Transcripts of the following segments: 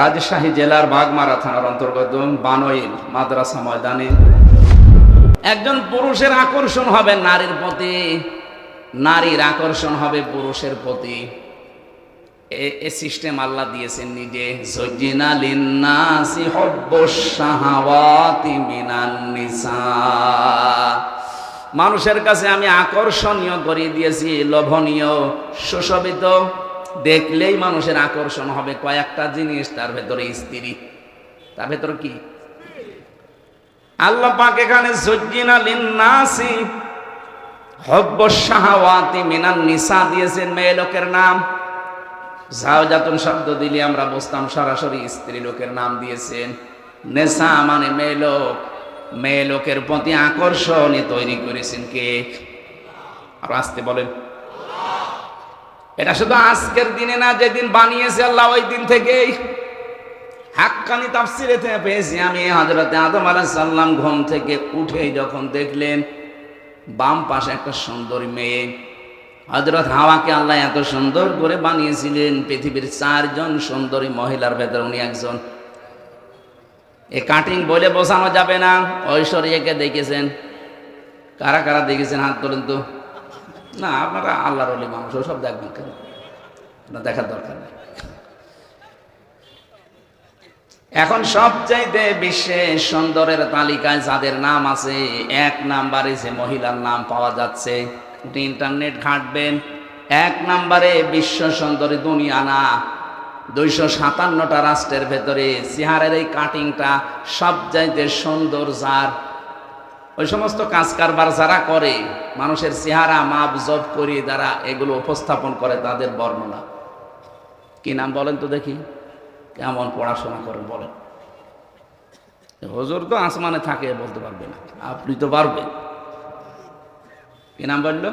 রাজশাহী জেলার বাগমারা থানার অন্তর্গত বানইল মাদ্রাসা ময়দানে একজন পুরুষের আকর্ষণ হবে নারীর প্রতি, নারীর আকর্ষণ হবে পুরুষের প্রতি। এ সিস্টেম আল্লাহ দিয়েছেন নিজে। যুজ্জিনা লিন্নাসি হুব্বুশ শাহাওয়াতি মিনান নিসা, মানুষের কাছে আমি আকর্ষণীয় করে দিয়েছি, লোভনীয়, সুশোভিত, দেখলেই মানুষের আকর্ষণ হবে কয়েকটা জিনিস, তার ভেতরে স্ত্রী। তার ভেতরে কি আল্লাহ পাক এখানে যুজ্জিনা লিন্নাসি হুব্বুশ শাহাওয়াতি মিনান নিসা দিয়েছেন মেয়ে লোকের নাম। জাওজাতুন শব্দ দিলে আমরা বুঝতাম সরাসরি স্ত্রী লোকের নাম দিয়েছেন। নেসা মানে মেয়ে লোক, মেয়ে লোকের প্রতি আকর্ষণই তৈরি করেছেন কে? আর আসতে বলেন। এটা শুধু আজকের দিনে না, যেদিন বানিয়েছে আল্লাহ ওই দিন থেকেই। হাক্কানি তাফসিরে পেয়েছি আমি, হযরতে আদম আলাইহিস সালাম ঘুম থেকে উঠেই যখন দেখলেন বাম পাশে একটা সুন্দরী মেয়ে, হযরত হাওয়াকে আল্লাহ এত সুন্দর করে বানিয়েছিলেন, পৃথিবীর 4 জন সুন্দরী মহিলার ভেতর উনি একজন। এ কাটিং বলে বোঝানো যাবে না। ঐশ্বরিয়াকে দেখেছেন? কারা কারা দেখেছেন হাত তোলেন তো। না, আপনারা আল্লাহর ওলি মানুষ, সব দেখবেন কেন? না, দেখার দরকার নেই। এখন সবচাইতে বিশ্বে সুন্দরের তালিকায় যাদের নাম আছে, 1 নম্বরে যে মহিলার নাম পাওয়া যাচ্ছে, ইন্টারনেট ঘাঁটবেন, 1 নম্বরে বিশ্ব সুন্দরী দুনিয়া না, 257টা রাষ্ট্রের ভেতরে চেহারার এই কাটিংটা সবচাইতে সুন্দর যার। ওই সমস্ত কাজ কারবার যারা করে, মানুষের চেহারা মাপ জব করে যারা এগুলো উপস্থাপন করে, তাদের বর্ণনা কি নাম বলেন তো দেখি? কেমন পড়াশোনা করেন বলেন? হুজুর তো আসমানে থাকে, বলতে পারবে না, আপনি তো পারবেন। কি নাম বললো?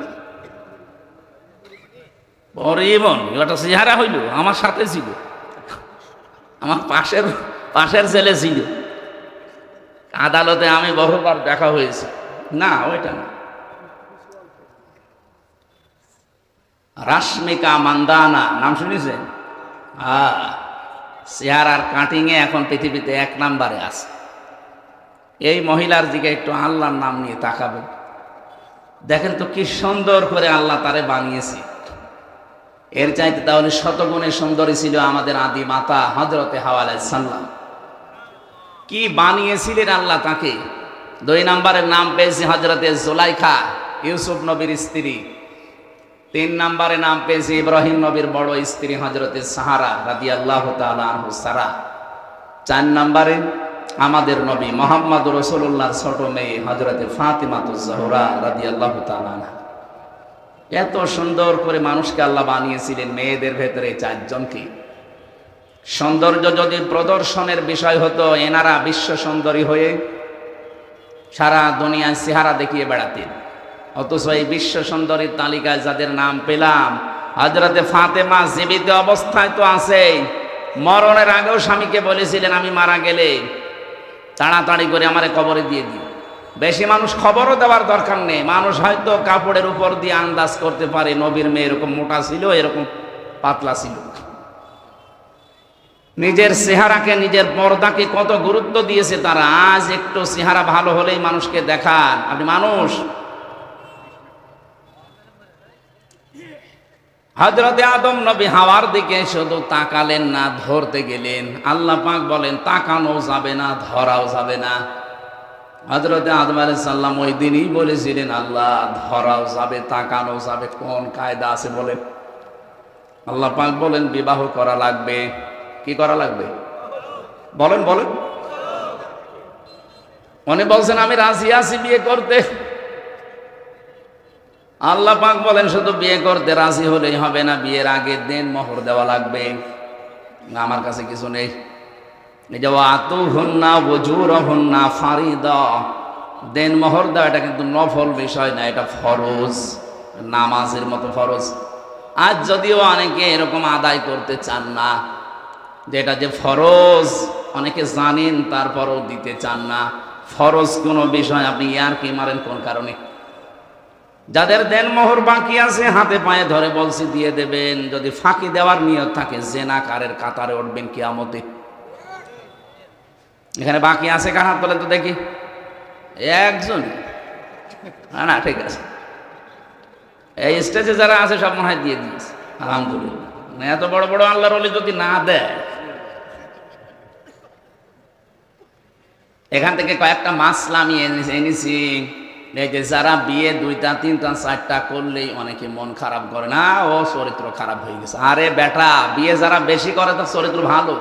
পরিমন। এটা চেহারা হইল, আমার সাথে ছিল, আমার পাশের ছেলে ছিল, আদালতে আমি বহুবার দেখা হয়েছে। না, ওইটা না। রাশমিকা মান্দানা নাম শুনেছেন? চেহারার কাটিংয়ে এখন পৃথিবীতে 1 নম্বরে আছে। এই মহিলার দিকে একটু আল্লাহর নাম নিয়ে তাকাবেন, দেখেন তো কি সুন্দর করে আল্লাহ তারে বানিয়েছে। এর চাইতে তাহলে শতগুণে সুন্দরী ছিল আমাদের আদি মাতা হযরতে হাওয়া আলাইহিস সালাম। কি বানিয়েছিলেন আল্লাহ তাকে। 2 নম্বরের নাম পেয়েছে হযরতে জুলাইখা, ইউসুফ নবীর স্ত্রী। 3 নম্বরে নাম পেয়েছে ইব্রাহিম নবীর বড় স্ত্রী হযরতে সাহারা রাদিয়াল্লাহু তাআলা আনহু সারা। 4 নম্বরে আমাদের নবী মুহাম্মদ রাসূলুল্লাহর ছোট মেয়ে হযরতে ফাতিমাতুজ জোহরা রাদিয়াল্লাহু তাআলা আনহা। এত সুন্দর করে মানুষকে আল্লাহ বানিয়েছিলেন, মেয়েদের ভেতরে 4 জনকে। সৌন্দর্য যদি প্রদর্শনের বিষয় হতো, এনারা বিশ্ব সুন্দরী হয়ে সারা দুনিয়ায় চেহারা দেখিয়ে বেড়াতেন। অথচ এই বিশ্ব সুন্দরীর তালিকায় যাদের নাম পেলাম, হযরতে ফাতেমা জীবিত অবস্থায় তো আছে, মরণের আগেও স্বামীকে বলেছিলেন আমি মারা গেলে তাড়াতাড়ি করে আমারে কবরে দিয়ে দিও। বেশি মানুষ খবরও দেওয়ার দরকার নেই, মানুষ হয়তো কাপড়ের উপর দিয়ে আন্দাজ করতে পারে নবীর মেয়ে এরকম মোটা ছিল, এরকম পাতলা ছিল। নিজের চেহারাকে, নিজের পর্দাকে কত গুরুত্ব দিয়েছে তারা। আজ একটু চেহারা ভালো হলেই মানুষকে দেখান আপনি মানুষ। হযরতে আদম নবী হাওয়ার দিকে শুধু তাকালেন না, ধরতে গেলেন। আল্লাহ পাক বলেন তাকানো যাবে না, ধরাও যাবে না। হযরতে আদম আলাইহিস সালাম ওই দিনই বলেছিলেন আল্লাহ ধরাও যাবে, তাকানো যাবে, কোন কায়দা আছে বলেন? আল্লাহ পাক বলেন বিবাহ করা লাগবে। কি করা লাগবে বলেন? বলেন। উনি বলছেন আমি রাজি আছি বিয়ে করতে। আল্লাহ পাক বলেন শুধু বিয়ে করতে রাজি হলেই হবে না, বিয়ের আগে দেন মোহর দেওয়া লাগবে। আমার কাছে কিছু নেই। এই যে আতুহুন্না ওয়াজুরহুন্না ফারিদা, দেন মোহর দেওয়া, এটা কিন্তু নফল বিষয় না, এটা ফরজ, নামাজের মতো ফরজ। আজ যদিও অনেকে এরকম আদায় করতে চান না, যেটা যে ফরজ অনেকে জানেন, তারপরও দিতে চান না। ফরজ কোনো বিষয় আপনি ইয়ারকি মারেন কোন কারণে? যাদের দেন মোহর বাকি আছে হাতে পায়ে ধরে বলছি দিয়ে দেবেন। যদি ফাঁকি দেওয়ার নিয়ত থাকে জেনাকারের কাতারে উঠবেন কিয়ামতে। এখানে বাকি আছে কার হাত তোলেন তো দেখি? একজন? না ঠিক আছে, এই স্টেজে যারা আছে সব মনে হয় দিয়ে দিয়েছে, আলহামদুলিল্লাহ। এত বড় বড় আল্লাহর ওলি যদি না দেয়। এখান থেকে কয়েকটা মাসলা আমি এনেছি। এই যে যারা বিয়ে 2টা 3টা 4টা করলেই অনেকে মন খারাপ করে, না ও চরিত্র খারাপ হয়ে গেছে। আরে বেটা, বিয়ে যারা বেশি করে তার চরিত্র ভালো।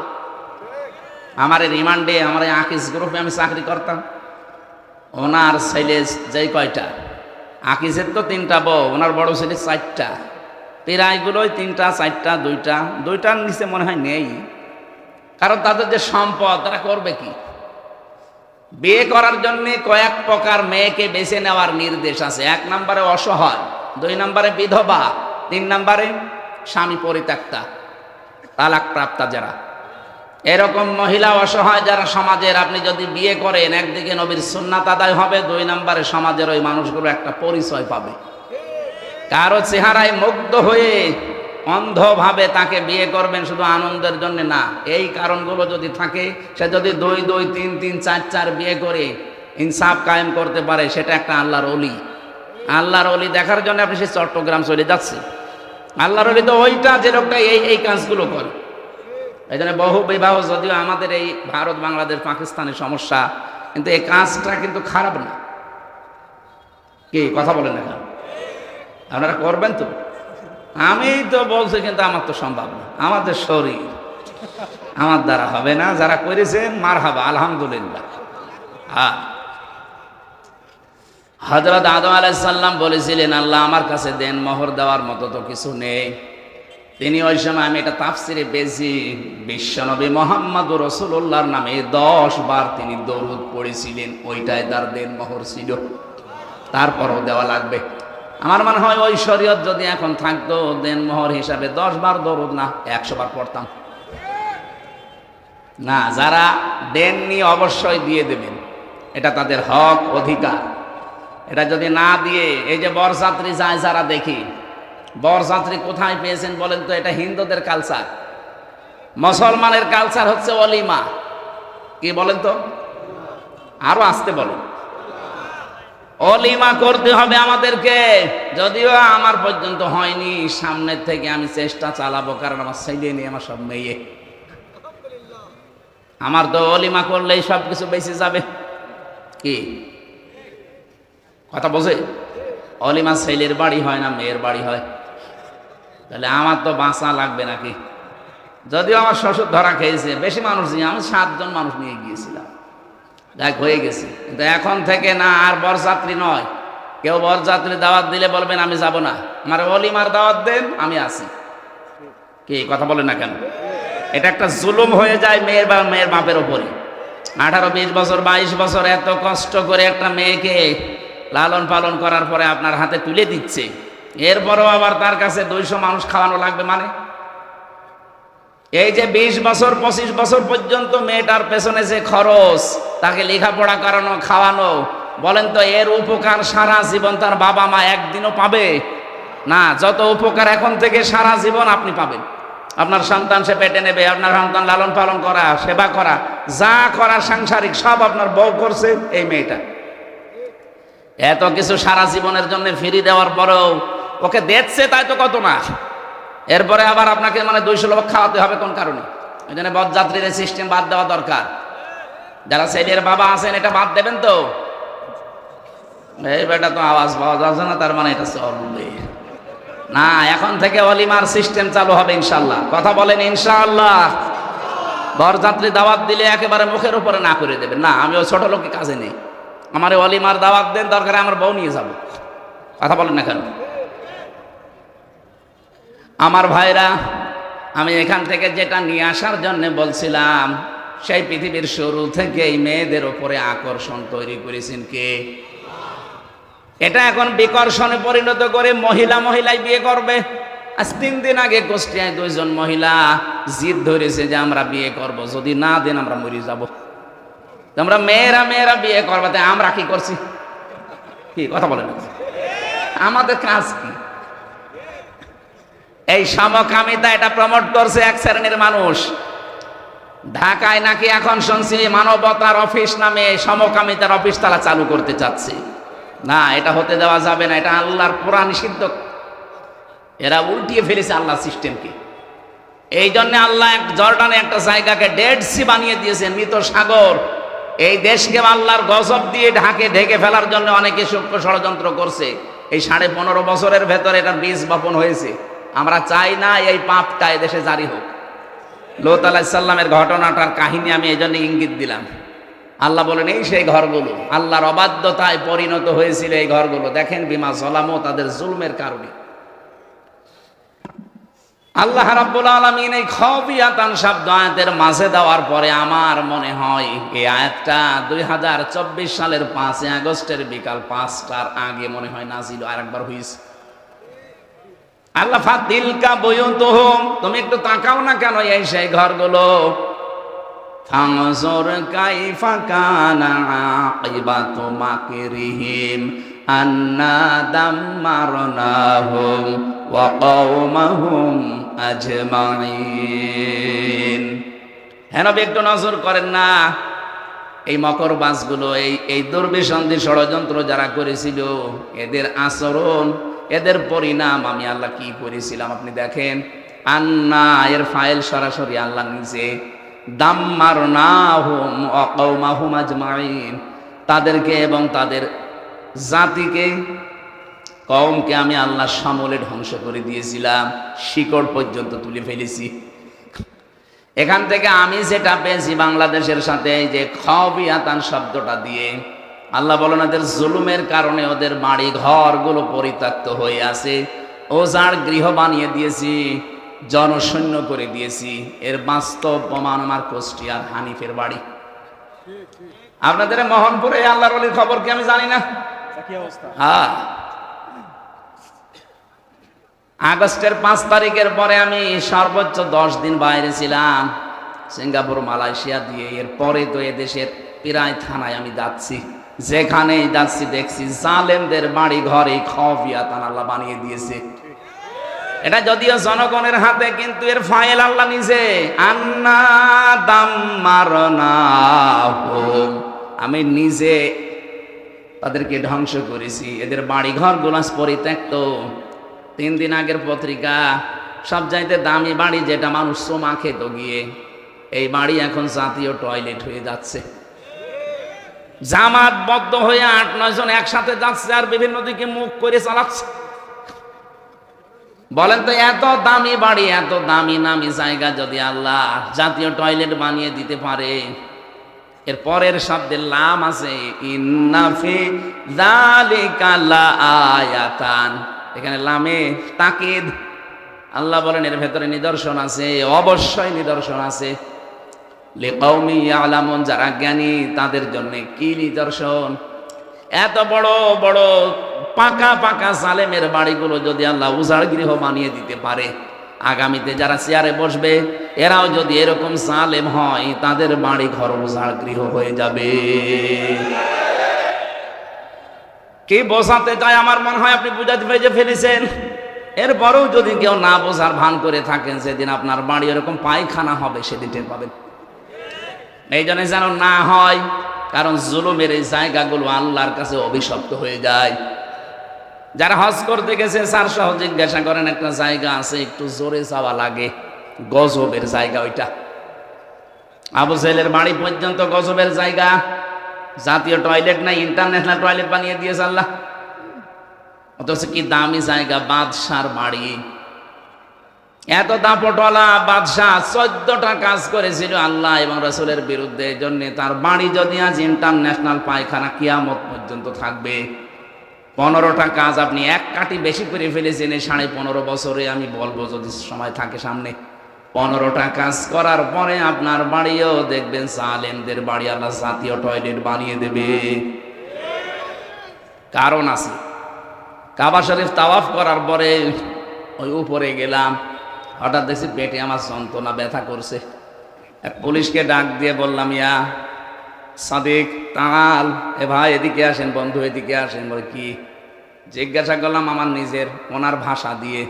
আমার রিমান্ডে, আমার আকিস গ্রুপে আমি চাকরি করতাম, ওনার ছেলে যেই কয়টা, আকিসের তো 3টা বউ, ওনার বড় ছেলে 4টা, প্রায়গুলোই 3টা 4টা 2টার নিচে মনে হয় নেই। কারণ তাদের যে সম্পদ, তারা করবে কি? বিয়ে করার জন্য কয়েক প্রকার মেয়েকে বেছে নেওয়ার নির্দেশ আছে। 1 নম্বরে অসহায়, 2 নম্বরে বিধবা, 3 নম্বরে স্বামী পরিত্যক্তা, তালাক প্রাপ্তা যারা। এরকম মহিলা অসহায় যারা সমাজের, আপনি যদি বিয়ে করেন, একদিকে নবীর সুন্নাত আদায় হবে, 2 নম্বরে সমাজের ওই মানুষগুলো একটা পরিচয় পাবে। কারো চেহারায় মুগ্ধ হয়ে অন্ধভাবে তাকে বিয়ে করবেন শুধু আনন্দের জন্য না। এই কারণগুলো যদি থাকে, সে যদি 2 2 3 3 4 4 বিয়ে করে ইনসাফ কায়েম করতে পারে, সেটা একটা আল্লাহর ওলি। আল্লাহর ওলি দেখার জন্য আপনি সে চট্টগ্রাম চলে যাচ্ছে। আল্লাহর ওলি তো ওইটা, যে লোকটা এই কাজগুলো করে। এই জন্য বহু বিবাহ, যদিও আমাদের এই ভারত বাংলাদেশ পাকিস্তানের সমস্যা, কিন্তু এই কাজটা কিন্তু খারাপ না। কি কথা বলেন না? আপনারা করবেন তো? আমি তো বলছি, কিন্তু আমার তো সম্ভব না, আমাদের শরীর, আমার দ্বারা হবে না। যারা করেছেন মারহাবা, আলহামদুলিল্লাহ। হ্যাঁ, হযরত আদম আলাইহিস সালাম বলেছিলেন, আল্লাহ আমার কাছে দেন, মোহর দেওয়ার মতো তো কিছু নেই। তিনি ওই সময়, আমি এটা তাফসিরে পেয়েছি, বিশ্বনবী মুহাম্মদুর রাসূলুল্লাহর নামে 10 বার তিনি দরুদ পড়েছিলেন, ওইটাই তার দেন মোহর ছিল। তারপরও দেওয়া লাগবে। আমার মনে হয় ওই শরীয়ত যদি এখন থাকতো, দেন মোহর হিসাবে 10 বার দরুদ না 100 বার পড়তাম না। যারা দেননি অবশ্যই দিয়ে দেবেন, এটা তাদের হক, অধিকার। এটা যদি না দিয়ে, এই যে বরযাত্রী যায় যারা দেখি, বরযাত্রী কোথায় পেয়েছেন বলেন তো? এটা হিন্দুদের কালচার। মুসলমানের কালচার হচ্ছে অলিমা। কি বলেন তো? আরো আসতে বলেন। অলিমা করতে হবে আমাদেরকে। যদিও আমার পর্যন্ত হয়নি, সামনের থেকে আমি চেষ্টা চালাবো, কারণ আমার ছেলে নেই, আমার সব মেয়ে। আমার তো অলিমা করলেই সব কিছু বেঁচে যাবে। কি কথা বোঝে? অলিমা ছেলের বাড়ি হয় না, মেয়ের বাড়ি হয়। তাহলে আমার তো বাঁচা লাগবে নাকি? যদিও আমার শ্বশুর ধরা খেয়েছে, বেশি মানুষ নিয়ে, আমি 7 জন মানুষ নিয়ে গিয়েছিলাম, দেখ হয়ে গেছে। কিন্তু এখন থেকে না, আর বরযাত্রী নয়। কেউ বরযাত্রী দাওয়াত দিলে বলবেন আমি যাব না, আমার অলিমার দাওয়াত দেন, আমি আসি। কি কথা বলেন না কেন? এটা একটা জুলুম হয়ে যায় মেয়ের বাপের ওপরে। 18 20 বছর 22 বছর এত কষ্ট করে একটা মেয়েকে লালন পালন করার পরে আপনার হাতে তুলে দিচ্ছে, এরপরও আবার তার কাছে 200 মানুষ খাওয়ানো লাগবে। মানে এই যে 20 বছর 25 বছর পর্যন্ত মেয়েটার পেছনে যে খরচ, তাকে লেখাপড়া করানো, খাওয়ানো, বলেন তো এর উপকার সারা জীবন তার বাবা মা একদিনও পাবে না? যত উপকার এখন থেকে সারা জীবন আপনি পাবেন। আপনার সন্তান সে পেটে নেবে, আপনার সন্তান লালন পালন করা, সেবা করা, যা করা সাংসারিক সব আপনার বউ করছে এই মেয়েটা। এত কিছু সারা জীবনের জন্য ফিরিয়ে দেওয়ার পরেও ওকে দেখছে, তাই তো কত না। এরপরে আবার আপনাকে 200 লোক খাওয়াতে হবে কোন কারণে? ওই জন্য বরযাত্রীর সিস্টেম বাদ দেওয়া দরকার। যারা ছেলের বাবা আছেন, এটা বাদ দেবেন তো? এই বেটা তো আওয়াজ পাওয়া যাচ্ছে না, তার মানে এটা চলবে না। এখন থেকে অলিমার সিস্টেম চালু হবে ইনশাল্লাহ। কথা বলেন ইনশাআল্লাহ। বরযাত্রী দাওয়াত দিলে একেবারে মুখের উপরে না করে দেবেন না, আমি ওই ছোট লোকের কাজে নেই, আমার অলিমার দাওয়াত দেন, দরকারে আমার বউ নিয়ে যাব। কথা বলেন না কেন? আমার ভাইরা, আমি এখান থেকে যেটা নিয়ে আসার জন্য বলছিলাম, সেই পৃথিবীর শুরু থেকেই মেয়েদের উপরে আকর্ষণ তৈরি করেছেন কে? এটা এখন বিকর্ষণে পরিণত করে মহিলাই বিয়ে করবে। আজ 3 দিন আগে কুষ্টিয়ায় 2 জন মহিলা জিদ ধরেছে যে আমরা বিয়ে করব, যদি না দেন আমরা মরে যাব। তোমরা মেয়েরা বিয়ে করবে, তাই আমরা কি করছি? কি কথা বলেন? আমাদের কাজ কি? এই সমকামিতা এটা প্রমোট করছে এক শ্রেণীর মানুষ। ঢাকায় নাকি এখন শুনছি মানবতার অফিস নামে সমকামিতার অফিস তারা চালু করতে চাচ্ছে। না, এটা হতে দেওয়া যাবে না, এটা আল্লাহর পুরা নিষিদ্ধ। এরা উল্টিয়ে ফেলেছে আল্লাহর সিস্টেমকে। এই জন্য আল্লাহ জর্ডানে একটা জায়গাকে ডেড সি বানিয়ে দিয়েছেন, মৃত সাগর। এই দেশকে আল্লাহর গজব দিয়ে ঢেকে ফেলার জন্য অনেকে সূক্ষ্ম ষড়যন্ত্র করছে। এই 15.5 বছরের ভেতরে এটার বীজ বপন হয়েছে। আমরা চাই না এই পাপটা এদেশে জারি হোক। লূত আলাইহিস সালামের ঘটনাটার কাহিনী আমি এই জন্য ইঙ্গিত দিলাম। আল্লাহ বলেন এই সেই ঘরগুলো আল্লাহর অবাধ্যতায় পরিণত হয়েছিল। এই ঘরগুলো দেখেন, বিমা জলামো, তাদের জুলমের কারণে। আল্লাহ রাব্বুল আলামিন এই খাবিয়াতান শব্দ আয়াতের মাঝে দেওয়ার পরে আমার মনে হয় এই আয়াতটা 2024 সালের 5 আগস্টের বিকাল 5টার আগে মনে হয় নাজিল আরেকবার হয়েছে। আল্লাহ ফাতিলকা বুয়ুতুহুম, তুমি একটু তাকাও না কেন এই সেই ঘরগুলো। ফানজুর কাইফা কানা আকিবাতু মাকরিহিম আন্না দাম্মারনাহুম ওয়া কওমাহুম আজমাইন। হ্যাঁ নবী, একটু নজর করেন না এই মকরবাজগুলো, এই দুর্বিসন্ধি ষড়যন্ত্র যারা করেছিল, এদের আচরণ, এদের পরিণাম আমি আল্লাহ কি করেছিলাম আপনি দেখেন। আন্না এর ফাইল সরাসরি আল্লাহ নিজে, দাম্মারনাহুম ওয়া কওমাহুম আজমাইন, তাদেরকে এবং তাদের জাতিকে, কওমকে আমি আল্লাহ সমূলে ধ্বংস করে দিয়েছিলাম, শিকড় পর্যন্ত তুলে ফেলেছি। এখান থেকে আমি যেটা পেয়েছি বাংলাদেশের সাথে এই যে খাবিয়াতান শব্দটা দিয়ে, আল্লাহ বলেন এদের জুলুমের কারণে ওদের বাড়ি ঘরগুলো পরিত্যক্ত হয়ে আছে, ওজার গৃহ বানিয়ে দিয়েছি, জনশূন্য করে দিয়েছি। এর বাস্তব প্রমাণ আমার কুষ্টিয়ার হানিফের বাড়ি। আপনাদের মোহনপুরে আল্লাহর ওলির খবর কি আমি জানি না? হ্যাঁ, আগস্টের 5 তারিখের পরে আমি সর্বোচ্চ 10 দিন বাইরে ছিলাম, সিঙ্গাপুর, মালয়েশিয়া দিয়ে। এর পরে তো এদেশের প্রায় থানায় আমি যাচ্ছি, যেখানেই যাচ্ছি দেখছি জালেমদের বাড়ি ঘরে খাবিয়াতান আল্লাহ বানিয়ে দিয়েছে। এটা যদিও জনগণের হাতে, কিন্তু এর ফাইল আল্লাহ নিজে। আন্না দাম্মারনাহুম, আমি নিজে তাদেরকে ধ্বংস করেছি। এদের বাড়ি ঘর গুলো পরিত্যক্ত। 3 দিন আগের পত্রিকা, সবচাইতে দামি বাড়ি যেটা মানুষ সোমা খেত গিয়ে, এই বাড়ি এখন জাতীয় টয়লেট হয়ে যাচ্ছে। জামাতবদ্ধ হয়ে 8-9 জন একসাথে যাচ্ছে আর বিভিন্ন দিকে মুখ করে চালাচ্ছে। বলেন তো, এত দামি বাড়ি, এত দামি নামি জায়গা যদি আল্লাহ জাতীয় টয়লেট বানিয়ে দিতে পারে, এর পরের শব্দের লাম আছে, ইন্না ফি যালিকা লাআয়াতান, এখানে লামে তাকিদ। আল্লাহ বলেন এর ভেতরে নিদর্শন আছে, অবশ্যই নিদর্শন আছে। লিকাউমি ইয়ালামুন, যারা জ্ঞানী তাদের জন্য কি নিদর্শন। এত বড় বড় পাকা পাকা জালেমের বাড়িগুলো যদি আল্লাহ উজাড় গৃহ বানিয়ে দিতে পারে, আগামীতে যারা চেয়ারে বসবে এরাও যদি এরকম জালেম হয়, তাদের বাড়ি ঘর উজাড় গৃহ হয়ে যাবে। কি বোঝাতে চায় আমার মনে হয় আপনি বুঝাতে পেরে ফেলেছেন। এরপরেও যদি কেউ না বোঝার ভান করে থাকেন, সেদিন আপনার বাড়ি এরকম পায়খানা হবে, সেদিন টের পাবেন। এই জন্য যেন না হয়, কারণ জুলুমের এই জায়গাগুলো আল্লাহর কাছে অভিশপ্ত হয়ে যায়। যারা হজ করতে গেছে স্যার সহ জিজ্ঞাসা করেন, একটা জায়গা আছে একটু জোরে যাওয়া লাগে, গজবের জায়গা ওইটা। আবু জেহেলের বাড়ি পর্যন্ত গজবের জায়গা। জাতীয় টয়লেট নাই, ইন্টারন্যাশনাল টয়লেট বানিয়ে দিয়েছে আল্লাহ। অথচ কি দামি জায়গা, বাদশার বাড়ি। এত দাপটওয়ালা বাদশাহ 14টা কাজ করেছিল আল্লাহ এবং রাসূলের বিরুদ্ধে। এই জন্য তার বাড়ি যদি আজ ইন্টারন্যাশনাল পায়খানা, কিয়ামত পর্যন্ত থাকবে। 15টা কাজ আপনি এক কাটি বেশি করে ফেলেছেন এই 15.5 বছরে। আমি বলবো যদি সময় থাকে সামনে, 15টা কাজ করার পরে আপনার বাড়িও দেখবেন জালেমদের বাড়ি আল্লাহ জাতীয় টয়লেট বানিয়ে দেবে। কারণ আছে। কাবা শরীফ তাওয়াফ করার পরে ওই উপরে গেলাম, হঠাৎ দেখছি পেটে আমার যন্ত্রণা, ব্যথা করছে। এক পুলিশকে ডাক দিয়ে বললাম, ইয়া সাদিক তাল, এ ভাই এদিকে আসেন, বন্ধু এদিকে আসেন। বলে কি? জিজ্ঞাসা করলাম আমার নিজের ওনার ভাষা দিয়ে,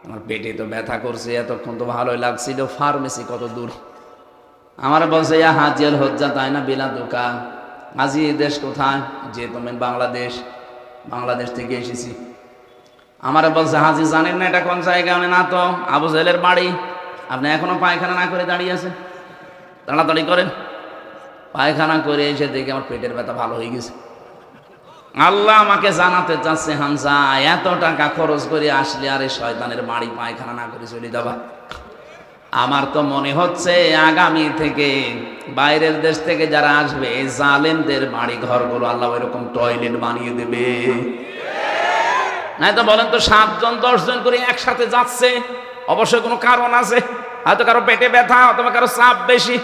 আমার পেটে তো ব্যথা করছে, এতক্ষণ তো ভালোই লাগছিল, ফার্মেসি কত দূর? আমার বলছে ইয়া হাজিয়াল হজ্জা তাই না বিলা দোকা। হাজি দেশ কোথায়? যে তুমি বাংলাদেশ। বাংলাদেশ থেকে এসেছি। আমার বলছে হাজি জানেন না এটা কোন জায়গা? আমি না তো, আবু জেলের বাড়ি। আপনি এখনো পায়খানা না করে দাঁড়িয়ে আছেন? তাড়াতাড়ি করেন। পায়খানা করে এসে দেখে আমার পেটের ব্যথা ভালো হয়ে গেছে। আল্লাহ আমাকে জানাতে চাচ্ছে, হামজা এত টাকা খরচ করে আসলে আরে শয়তানের বাড়ি পায়খানা না করে চলে যাবা। আমার তো মনে হচ্ছে আগামী থেকে বাইরের দেশ থেকে যারা আসবে এই জালেমদের বাড়ি ঘরগুলো আল্লাহ এরকম টয়লেট বানিয়ে দেবে। নাই তো বলেন তো 7 জন 10 জন করে একসাথে যাচ্ছে, অবশ্যই কোনো কারণ আছে। হয়তো কারো পেটে ব্যথা অথবা কারো চাপ বেশি।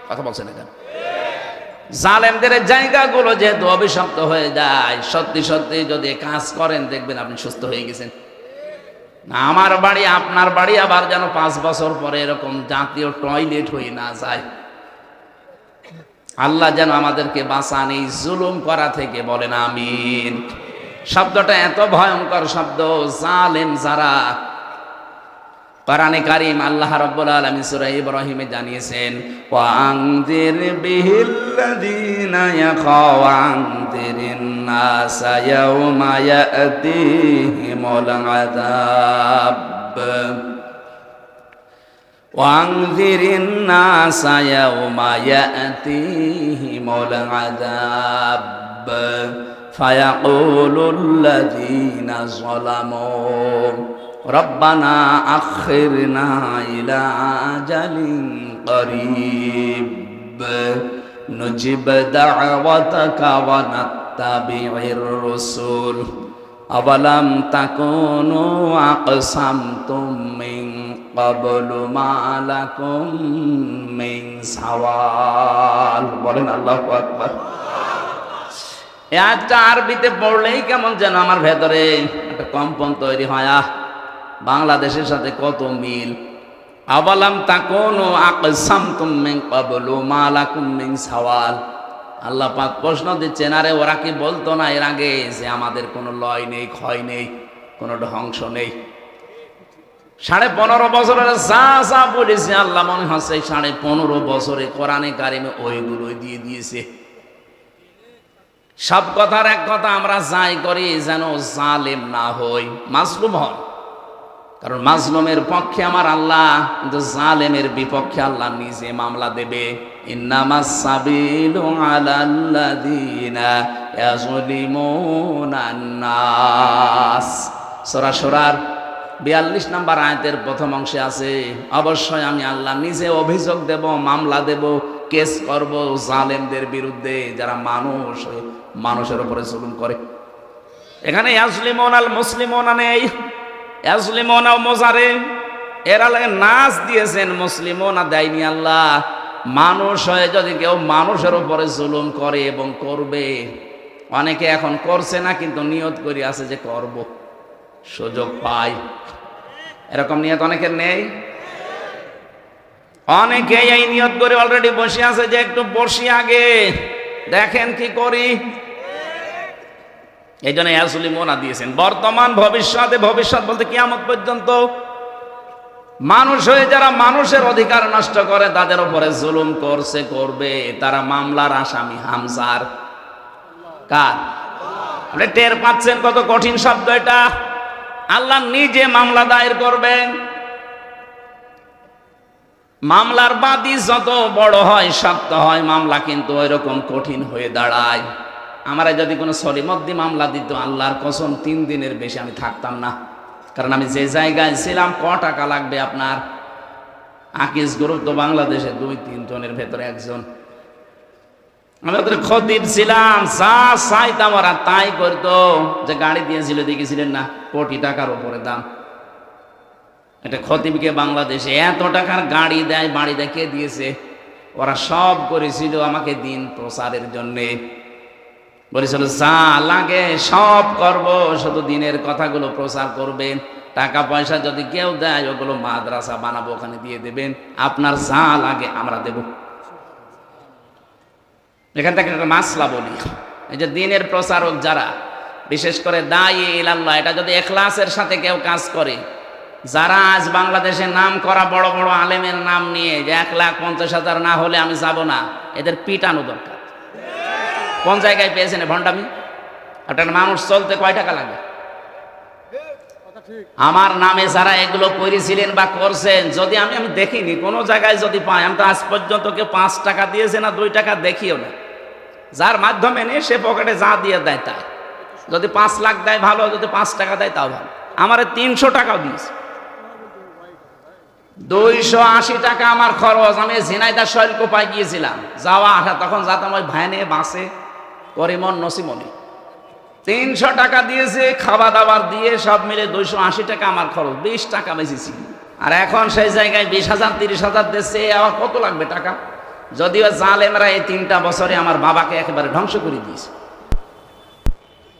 কথা বলছেন না কেন? জালেমদের জায়গাগুলো যেহেতু অভিশপ্ত হয়ে যায়, সত্যি সত্যি যদি কাজ করেন দেখবেন আপনি সুস্থ হয়ে গেছেন। আমার বাড়ি আপনার বাড়ি আবার যেন 5 বছর পরে এরকম জাতীয় টয়লেট হয়ে না যায়। আল্লাহ যেন আমাদেরকে বাঁচান এই জুলুম করা থেকে, বলেন আমিন। শব্দটা এত ভয়ঙ্কর শব্দ, জালেম যারা। কোরআনে কারীম আল্লাহ রাব্বুল আলামিন সূরা ইব্রাহিমে জানিয়েছেন, ওয়া আনযির বিহিল্লাযীনা ইয়াখাওয়ানযিরিন নাসা ইয়াওমা ইয়াতিহিমুল আযাব ওয়া আনযিরিন নাসা ইয়াওমা ইয়াতিহিমুল আযাব ফায়াকুলুল্লাযীনা যালামু রব্বানা আখিরনা ইলা আজালিন করিব নুজিব দাওয়াতাকা ওয়া নাত্তাবি'র রাসূল আওয়ালাম তাকুনু আকসামতুম মিন ক্বাবলু মা লাকুম মিন সাওয়াল। বলেন আল্লাহু আকবার। একটা আরবিতে পড়লেই কেমন যেন আমার ভেতরে একটা কম্পন তৈরি হয়। বাংলাদেশের সাথে কত মিল। আওয়ালাম তাকুনু আকসামতুম মিন ক্বাবলু মা লাকুম মিন সাওয়াল। আল্লাহ পাক প্রশ্ন দিচ্ছেন, আরে ওরা কি বলতো না এর আগে যে আমাদের কোনো লয় নেই, ক্ষয় নেই, কোনো ধ্বংস নেই? 15.5 বছরের যা যা বলেছে আল্লাহ মনে হচ্ছে 15.5 বছরে কোরআনে কারিমে ওইগুলোই দিয়ে দিয়েছে। সব কথার এক কথা, আমরা যাই করি যেন জালেম না হই, মাজলুম হন। কারণ মাজলুমের পক্ষে আমার আল্লাহ, কিন্তু জালেমের বিপক্ষে আল্লাহ নিজে মামলা দেবে। ইন্নামাস সাবিলু আলাল্লাযীনা ইয়াযলিমুনান নাস। সূরা সূরার 42 নম্বর আয়াতের প্রথম অংশে আছে, অবশ্যই আমি আল্লাহ নিজে অভিযোগ দেব, মামলা দেব, কেস করব জালেমদের বিরুদ্ধে যারা মানুষের উপরে জুলুম করে। এখানে ইয়াজলিমুন আল মুসলিমুনা নেই, ইয়াজলিমুনা মোজারে এর আগে নাস দিয়েছেন, মুসলিমুনা দেয়নি আল্লাহ। মানুষ হয়ে যদি কেউ মানুষের উপরে জুলুম করে এবং করবে, অনেকে এখন করছে না কিন্তু নিয়ত করে আছে যে করব, সুযোগ পাই, এরকম নিয়ত অনেকের নেই। অনেকে এই নিয়ত করে অলরেডি বসে আছে যে একটু বসি আগে দেখেন কি করি। এই জন্য ইয়াজলিমুনা দিয়েছেন। বর্তমান ভবিষ্যতে, ভবিষ্যৎ বলতে কিয়ামত পর্যন্ত মানুষ হয়ে যারা মানুষের অধিকার নষ্ট করে, তাদের উপরে জুলুম করছে, করবে, তারা মামলার আসামি। হামজার কার? আপনি টের পাচ্ছেন কত কঠিন শব্দ এটা? আল্লাহ নিজে মামলা দায়ের করবেন। মামলার বাদী যত বড় হয়, শক্ত হয়, মামলা কিন্তু ওইরকম কঠিন হয়ে দাঁড়ায়। আমারে যদি কোনো সলিমদ্দি মামলা দিত, আল্লাহর কসম 3 দিনের বেশি আমি থাকতাম না। কারণ আমি যে জায়গায় ছিলাম, ক টাকা লাগবে আপনার? আকিজ গ্রুপ তো বাংলাদেশে 2-3 জনের ভেতরে একজন। আমি ওদের খতিব ছিলাম, যা চাইতাম ওরা তাই করতো। যে গাড়ি দিয়েছিল দেখেছিলেন না, কোটি টাকার উপরে দাম। এটা খতিবকে বাংলাদেশে এত টাকার গাড়ি দেয়, বাড়ি দেয়, কে দিয়েছে? ওরা সব করেছিল আমাকে দিন প্রচারের জন্যে। বলেছিল যা লাগে সব করব, শুধু দিনের কথাগুলো প্রচার করবেন। টাকা পয়সা যদি কেউ দেয়, ওগুলো মাদ্রাসা বানাবো, ওখানে দিয়ে দেবেন। আপনার যা লাগে আমরা দেব। এখান থেকে একটা মাসলা বলি, এই যে দিনের প্রচারক যারা, বিশেষ করে দায়ী ইলাল্লাহ, এটা যদি ইখলাসের সাথে কেউ কাজ করে, যারা আজ বাংলাদেশে নাম করা বড় বড় আলেমের নাম নিয়ে যে 1,50,000 না হলে আমি যাব না, এদের পিটানো দরকার। কোন জায়গায় পেয়েছেন ভণ্ডামি? একটা মানুষ চলতে কয় টাকা লাগে? আমার নামে যারা এগুলো করেছিলেন বা করছেন, যদি আমি দেখিনি কোনো জায়গায় যদি পাই, আমি তো আজ পর্যন্ত কেউ 5 টাকা দিয়েছে না 2 টাকা দেখিও না। যার মাধ্যমে নিয়ে সে পকেটে যা দিয়ে দেয় তাই, যদি 5 লাখ দেয় ভালো, যদি 5 টাকা দেয় তাও ভালো। আমার 300 টাকাও দিয়েছে, 280 টাকা আমার খরচ। আমি ঝিনাইদহ শৈলকুপায় গিয়েছিলাম, যাওয়া আসা, তখন যেতাম ওই ভ্যানে বাসে করিমন নসিমনি। 300 টাকা দিয়েছে, খাওয়া দাওয়ার দিয়ে সব মিলে 280 টাকা আমার খরচ, 20 টাকা বেঁচেছি। আর এখন সেই জায়গায় 20,000 30,000 দিচ্ছে, আবার কত লাগবে টাকা? যদিও জালেমরা এই 3টা বছরে আমার বাবাকে একেবারে ধ্বংস করে দিয়েছে।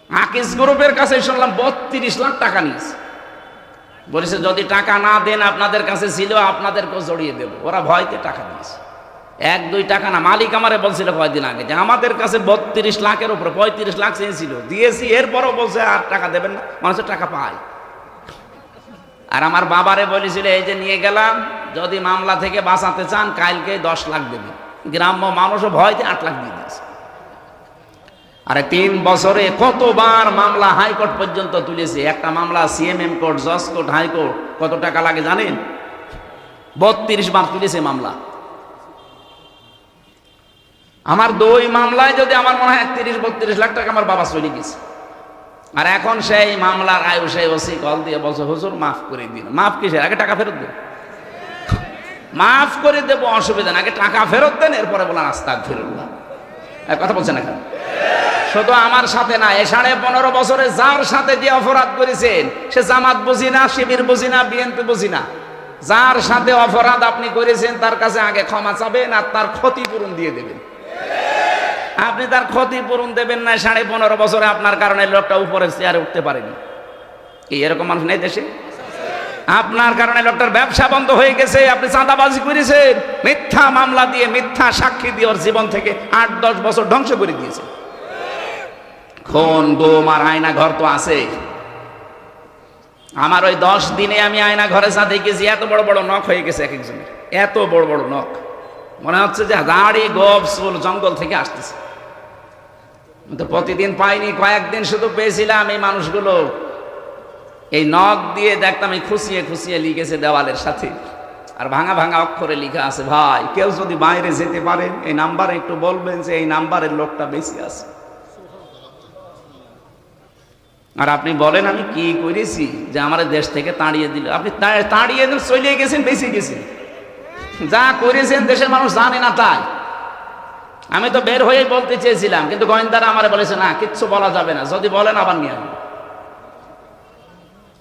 আকিস গ্রুপের কাছে শুনলাম 32 লাখ টাকা নিয়েছে। বলেছে যদি টাকা না দেন, আপনাদের কাছে ছিল আপনাদেরকেও জড়িয়ে দেবো। ওরা ভয়তে টাকা দিয়েছে, 1-2 টাকা না। মালিক আমারে বলছিল কয়েকদিন আগে যে আমাদের কাছে 32 লাখের উপরে 35 লাখ চেয়েছিল, দিয়েছি, এরপরও বলছে আর টাকা দেবেন না। মানুষের টাকা পায়। আর আমার বাবারে বলেছিল এই যে নিয়ে গেলাম, যদি মামলা থেকে বাঁচাতে চান কালকে 10 লাখ দেবেন। গ্রাম্য মানুষও ভয়তে 8 লাখ দিয়ে দিয়েছে। আরে 3 বছরে কতবার মামলা হাইকোর্ট পর্যন্ত তুলেছে। একটা মামলা সিএমএম কোর্ট, জজ কোর্ট, হাইকোর্ট, কত টাকা লাগে জানেন? 32 বার তুলেছে মামলা। আমার 2 মামলায় যদি আমার মনে হয় 31-32 লাখ টাকা আমার বাবা চলে গেছে। আর এখন সেই মামলার আয়ু সেই ওসি কল দিয়ে বলছে হুজুর মাফ করে দিন। মাফ কিসের? আগে টাকা ফেরত দেন। মাফ করে দেবো, অসুবিধা না, আগে টাকা ফেরত দেন, এরপরে বলেন আস্তাগফিরুল্লাহ। কথা বলছেন এখন? শুধু আমার সাথে না, এই 15.5 বছরে যার সাথে যে অপরাধ করেছেন, সে জামাত বুঝি না, শিবির বুঝি না, বিএনপি বুঝি না, যার সাথে অপরাধ আপনি করেছেন তার কাছে আগে ক্ষমা চাবেন আর তার ক্ষতিপূরণ দিয়ে দেবেন। আপনি তার ক্ষতিপূরণ দেবেন না, 15.5 বছরে আপনার কারণে লোকটা উপরের চেয়ারে উঠতে পারেনি। কি এরকম মানুষ নেই দেশে? আপনার কারণে লোকটার ব্যবসা বন্ধ হয়ে গেছে, আপনি চাঁদাবাজি করেছেন, মিথ্যা মামলা দিয়ে, মিথ্যা সাক্ষী দিয়ে ওর জীবন থেকে 8-10 বছর ধ্বংস করে দিয়েছে। খুন, গুম আর আয়না ঘর তো আছে। আমার ওই 10 দিনে আমি আয়না ঘরে যা দেখেছি, এত বড় বড় নখ হয়ে গেছে এক একজনের, এত বড় বড় নখ, মনে হচ্ছে যে দাড়ি গোপ চুল জঙ্গল থেকে আসতেছে। তো প্রতিদিন পাইনি, কয়েকদিন শুধু পেয়েছিলাম। এই মানুষগুলো এই নখ দিয়ে দেখতাম, এই খুশিয়ে খুশিয়ে লিখেছে দেওয়ালের সাথে, আর ভাঙা ভাঙা অক্ষরে লিখা আছে, ভাই কেউ যদি বাইরে যেতে পারেন এই নাম্বারে একটু বলবেন যে এই নাম্বারের লোকটা বেশি আছে। আর আপনি বলেন আমি কি করেছি যে আমার দেশ থেকে তাড়িয়ে দিল? আপনি তাড়িয়ে দিল, চলে গেছেন, বেঁচে গেছেন। যা করেছেন দেশের মানুষ জানে না। তাই আমি তো বের হয়েই বলতে চেয়েছিলাম, কিন্তু গোয়েন্দারা আমার বলেছে না, কিচ্ছু বলা যাবে না, যদি বলেন আবার নিয়ে আসবেন।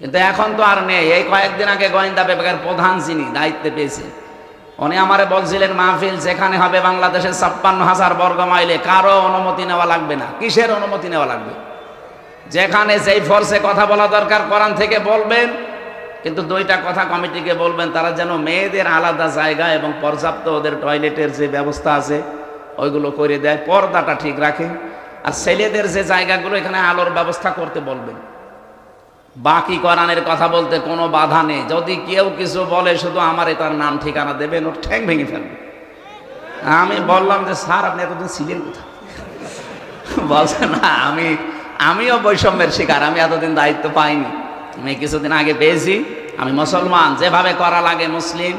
কিন্তু এখন তো আর নেই। এই কয়েকদিন আগে গোয়েন্দা বিভাগের প্রধান যিনি দায়িত্বে পেয়েছে, উনি আমারে বলছিলেন মাহফিল যেখানে হবে বাংলাদেশের 56,000 বর্গ মাইলে কারো অনুমতি নেওয়া লাগবে না। কিসের অনুমতি নেওয়া লাগবে? যেখানে যেই ফোর্সে কথা বলা দরকার কোরআন থেকে বলবেন, কিন্তু 2টা কথা কমিটিকে বলবেন, তারা যেন মেয়েদের আলাদা জায়গা এবং পর্যাপ্ত ওদের টয়লেটের যে ব্যবস্থা আছে ওইগুলো করে দেয়, পর্দাটা ঠিক রাখে। আর ছেলেদের যে জায়গাগুলো, এখানে আলোর ব্যবস্থা করতে বলবেন। বাকি কোরআনের কথা বলতে কোনো বাধা নেই। যদি কেউ কিছু বলে শুধু আমারে তার নাম ঠিকানা দেবেন, ওর ঠ্যাং ভেঙে ফেলবে। আমি বললাম যে স্যার আপনি এতদিন ছিলেন কোথায়? বলছে না, আমিও বৈষম্যের শিকার, আমি এতদিন দায়িত্ব পাইনি, আমি কিছুদিন আগে পেয়েছি। আমি মুসলমান, যেভাবে করা লাগে মুসলিম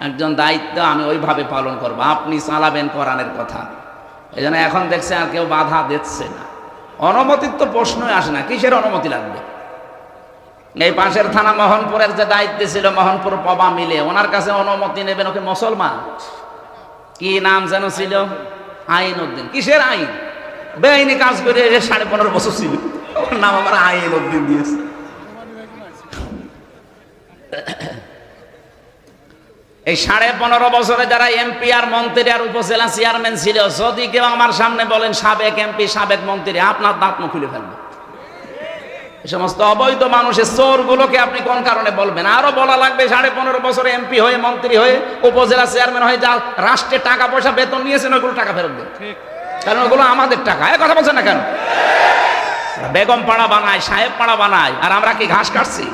একজন দায়িত্ব আমি ওইভাবে পালন করবো। আপনি চালাবেন কোরআনের কথা। এই জন্য এখন দেখছে আর কেউ বাধা দিচ্ছে না। অনুমতির তো প্রশ্নই আসে না, কিসের অনুমতি লাগবে? এই পাশের থানা মোহনপুরের যে দায়িত্বে ছিল, মোহনপুর পবা মিলে, ওনার কাছে অনুমতি নেবেন? ওকে মুসলমান, কি নাম যেন ছিল, আইন উদ্দিন। কিসের আইন? বেআইনি কাজ করে 15.5 বছর ছিল, ওর নাম আমার আইন উদ্দিন দিয়েছে। এই 15.5 বছরে যারা এমপি আর মন্ত্রী আর উপজেলা চেয়ারম্যান ছিল, যদি কেউ আমার সামনে বলেন সাবেক এমপি সাবেক মন্ত্রী, আপনার দাঁত মুখ খুলে ফেলবে। এই সমস্ত অবৈধ মানুষের চোরগুলোকে আপনি কোন কারণে বলবেন? আরো বলা লাগবে 15.5 বছরে এমপি হয়ে, মন্ত্রী হয়ে, উপজেলা চেয়ারম্যান হয়ে যা রাষ্ট্রের টাকা পয়সা বেতন নিয়েছেন, ওগুলো টাকা ফেরত দেন, কারণ ওগুলো আমাদের টাকা। এই কথা বলছেন না কেন? বেগম পাড়া বানায়, সাহেব পাড়া বানায়, আর আমরা কি ঘাস কাটছি?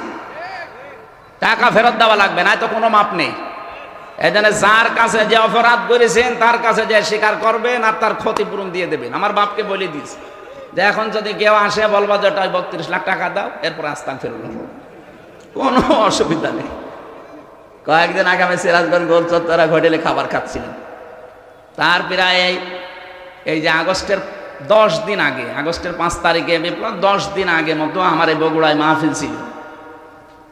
টাকা ফেরত দেওয়া লাগবে, না তো কোনো মাপ নেই। এই জন্য যার কাছে যে অপরাধ করেছেন তার কাছে যে স্বীকার করবেন আর তার ক্ষতিপূরণ দিয়ে দেবেন। আমার বাপকে বলে দিস যে এখন যদি কেউ আসে বলবা যে 32 লাখ টাকা দাও, এরপর আস্তাগফিরুল্লাহ, কোনো অসুবিধা নেই। কয়েকদিন আগে আমি সিরাজগঞ্জ গোল চত্বরা হোটেলে খাবার খাচ্ছিলাম। তার প্রায় এই যে আগস্টের 10 দিন আগে, আগস্টের 5 তারিখে বিপ্লব, 10 দিন আগে মতো আমার এই বগুড়ায় মাহফিল ছিল।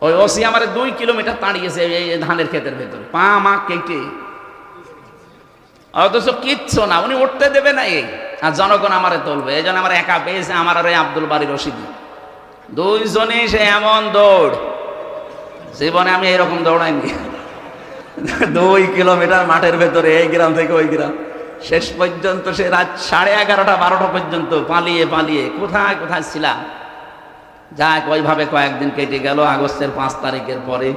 ওই ওসি আমার 2 কিলোমিটার তাড়িয়েছে এই ধানের ক্ষেতের ভেতরে, পা মা কেটে, অথচ কিচ্ছু না, উনি উঠতে দেবে না। এই আর জনগণ আমারে তুলবে, এই জন্য আমার একা পেয়েছে আমার আর আব্দুল বাড়ি রশিদি, দুইজনে সে এমন দৌড়, জীবনে আমি এরকম দৌড়াইনি। 2 কিলোমিটার মাঠের ভেতরে, এই গ্রাম থেকে ওই গ্রাম, শেষ পর্যন্ত সে রাত 11:30 12টা পর্যন্ত পালিয়ে পালিয়ে কোথায় কোথায় ছিলাম। যাক, ওইভাবে কয়েকদিন কেটে গেল। আগস্টের 5 তারিখের পরে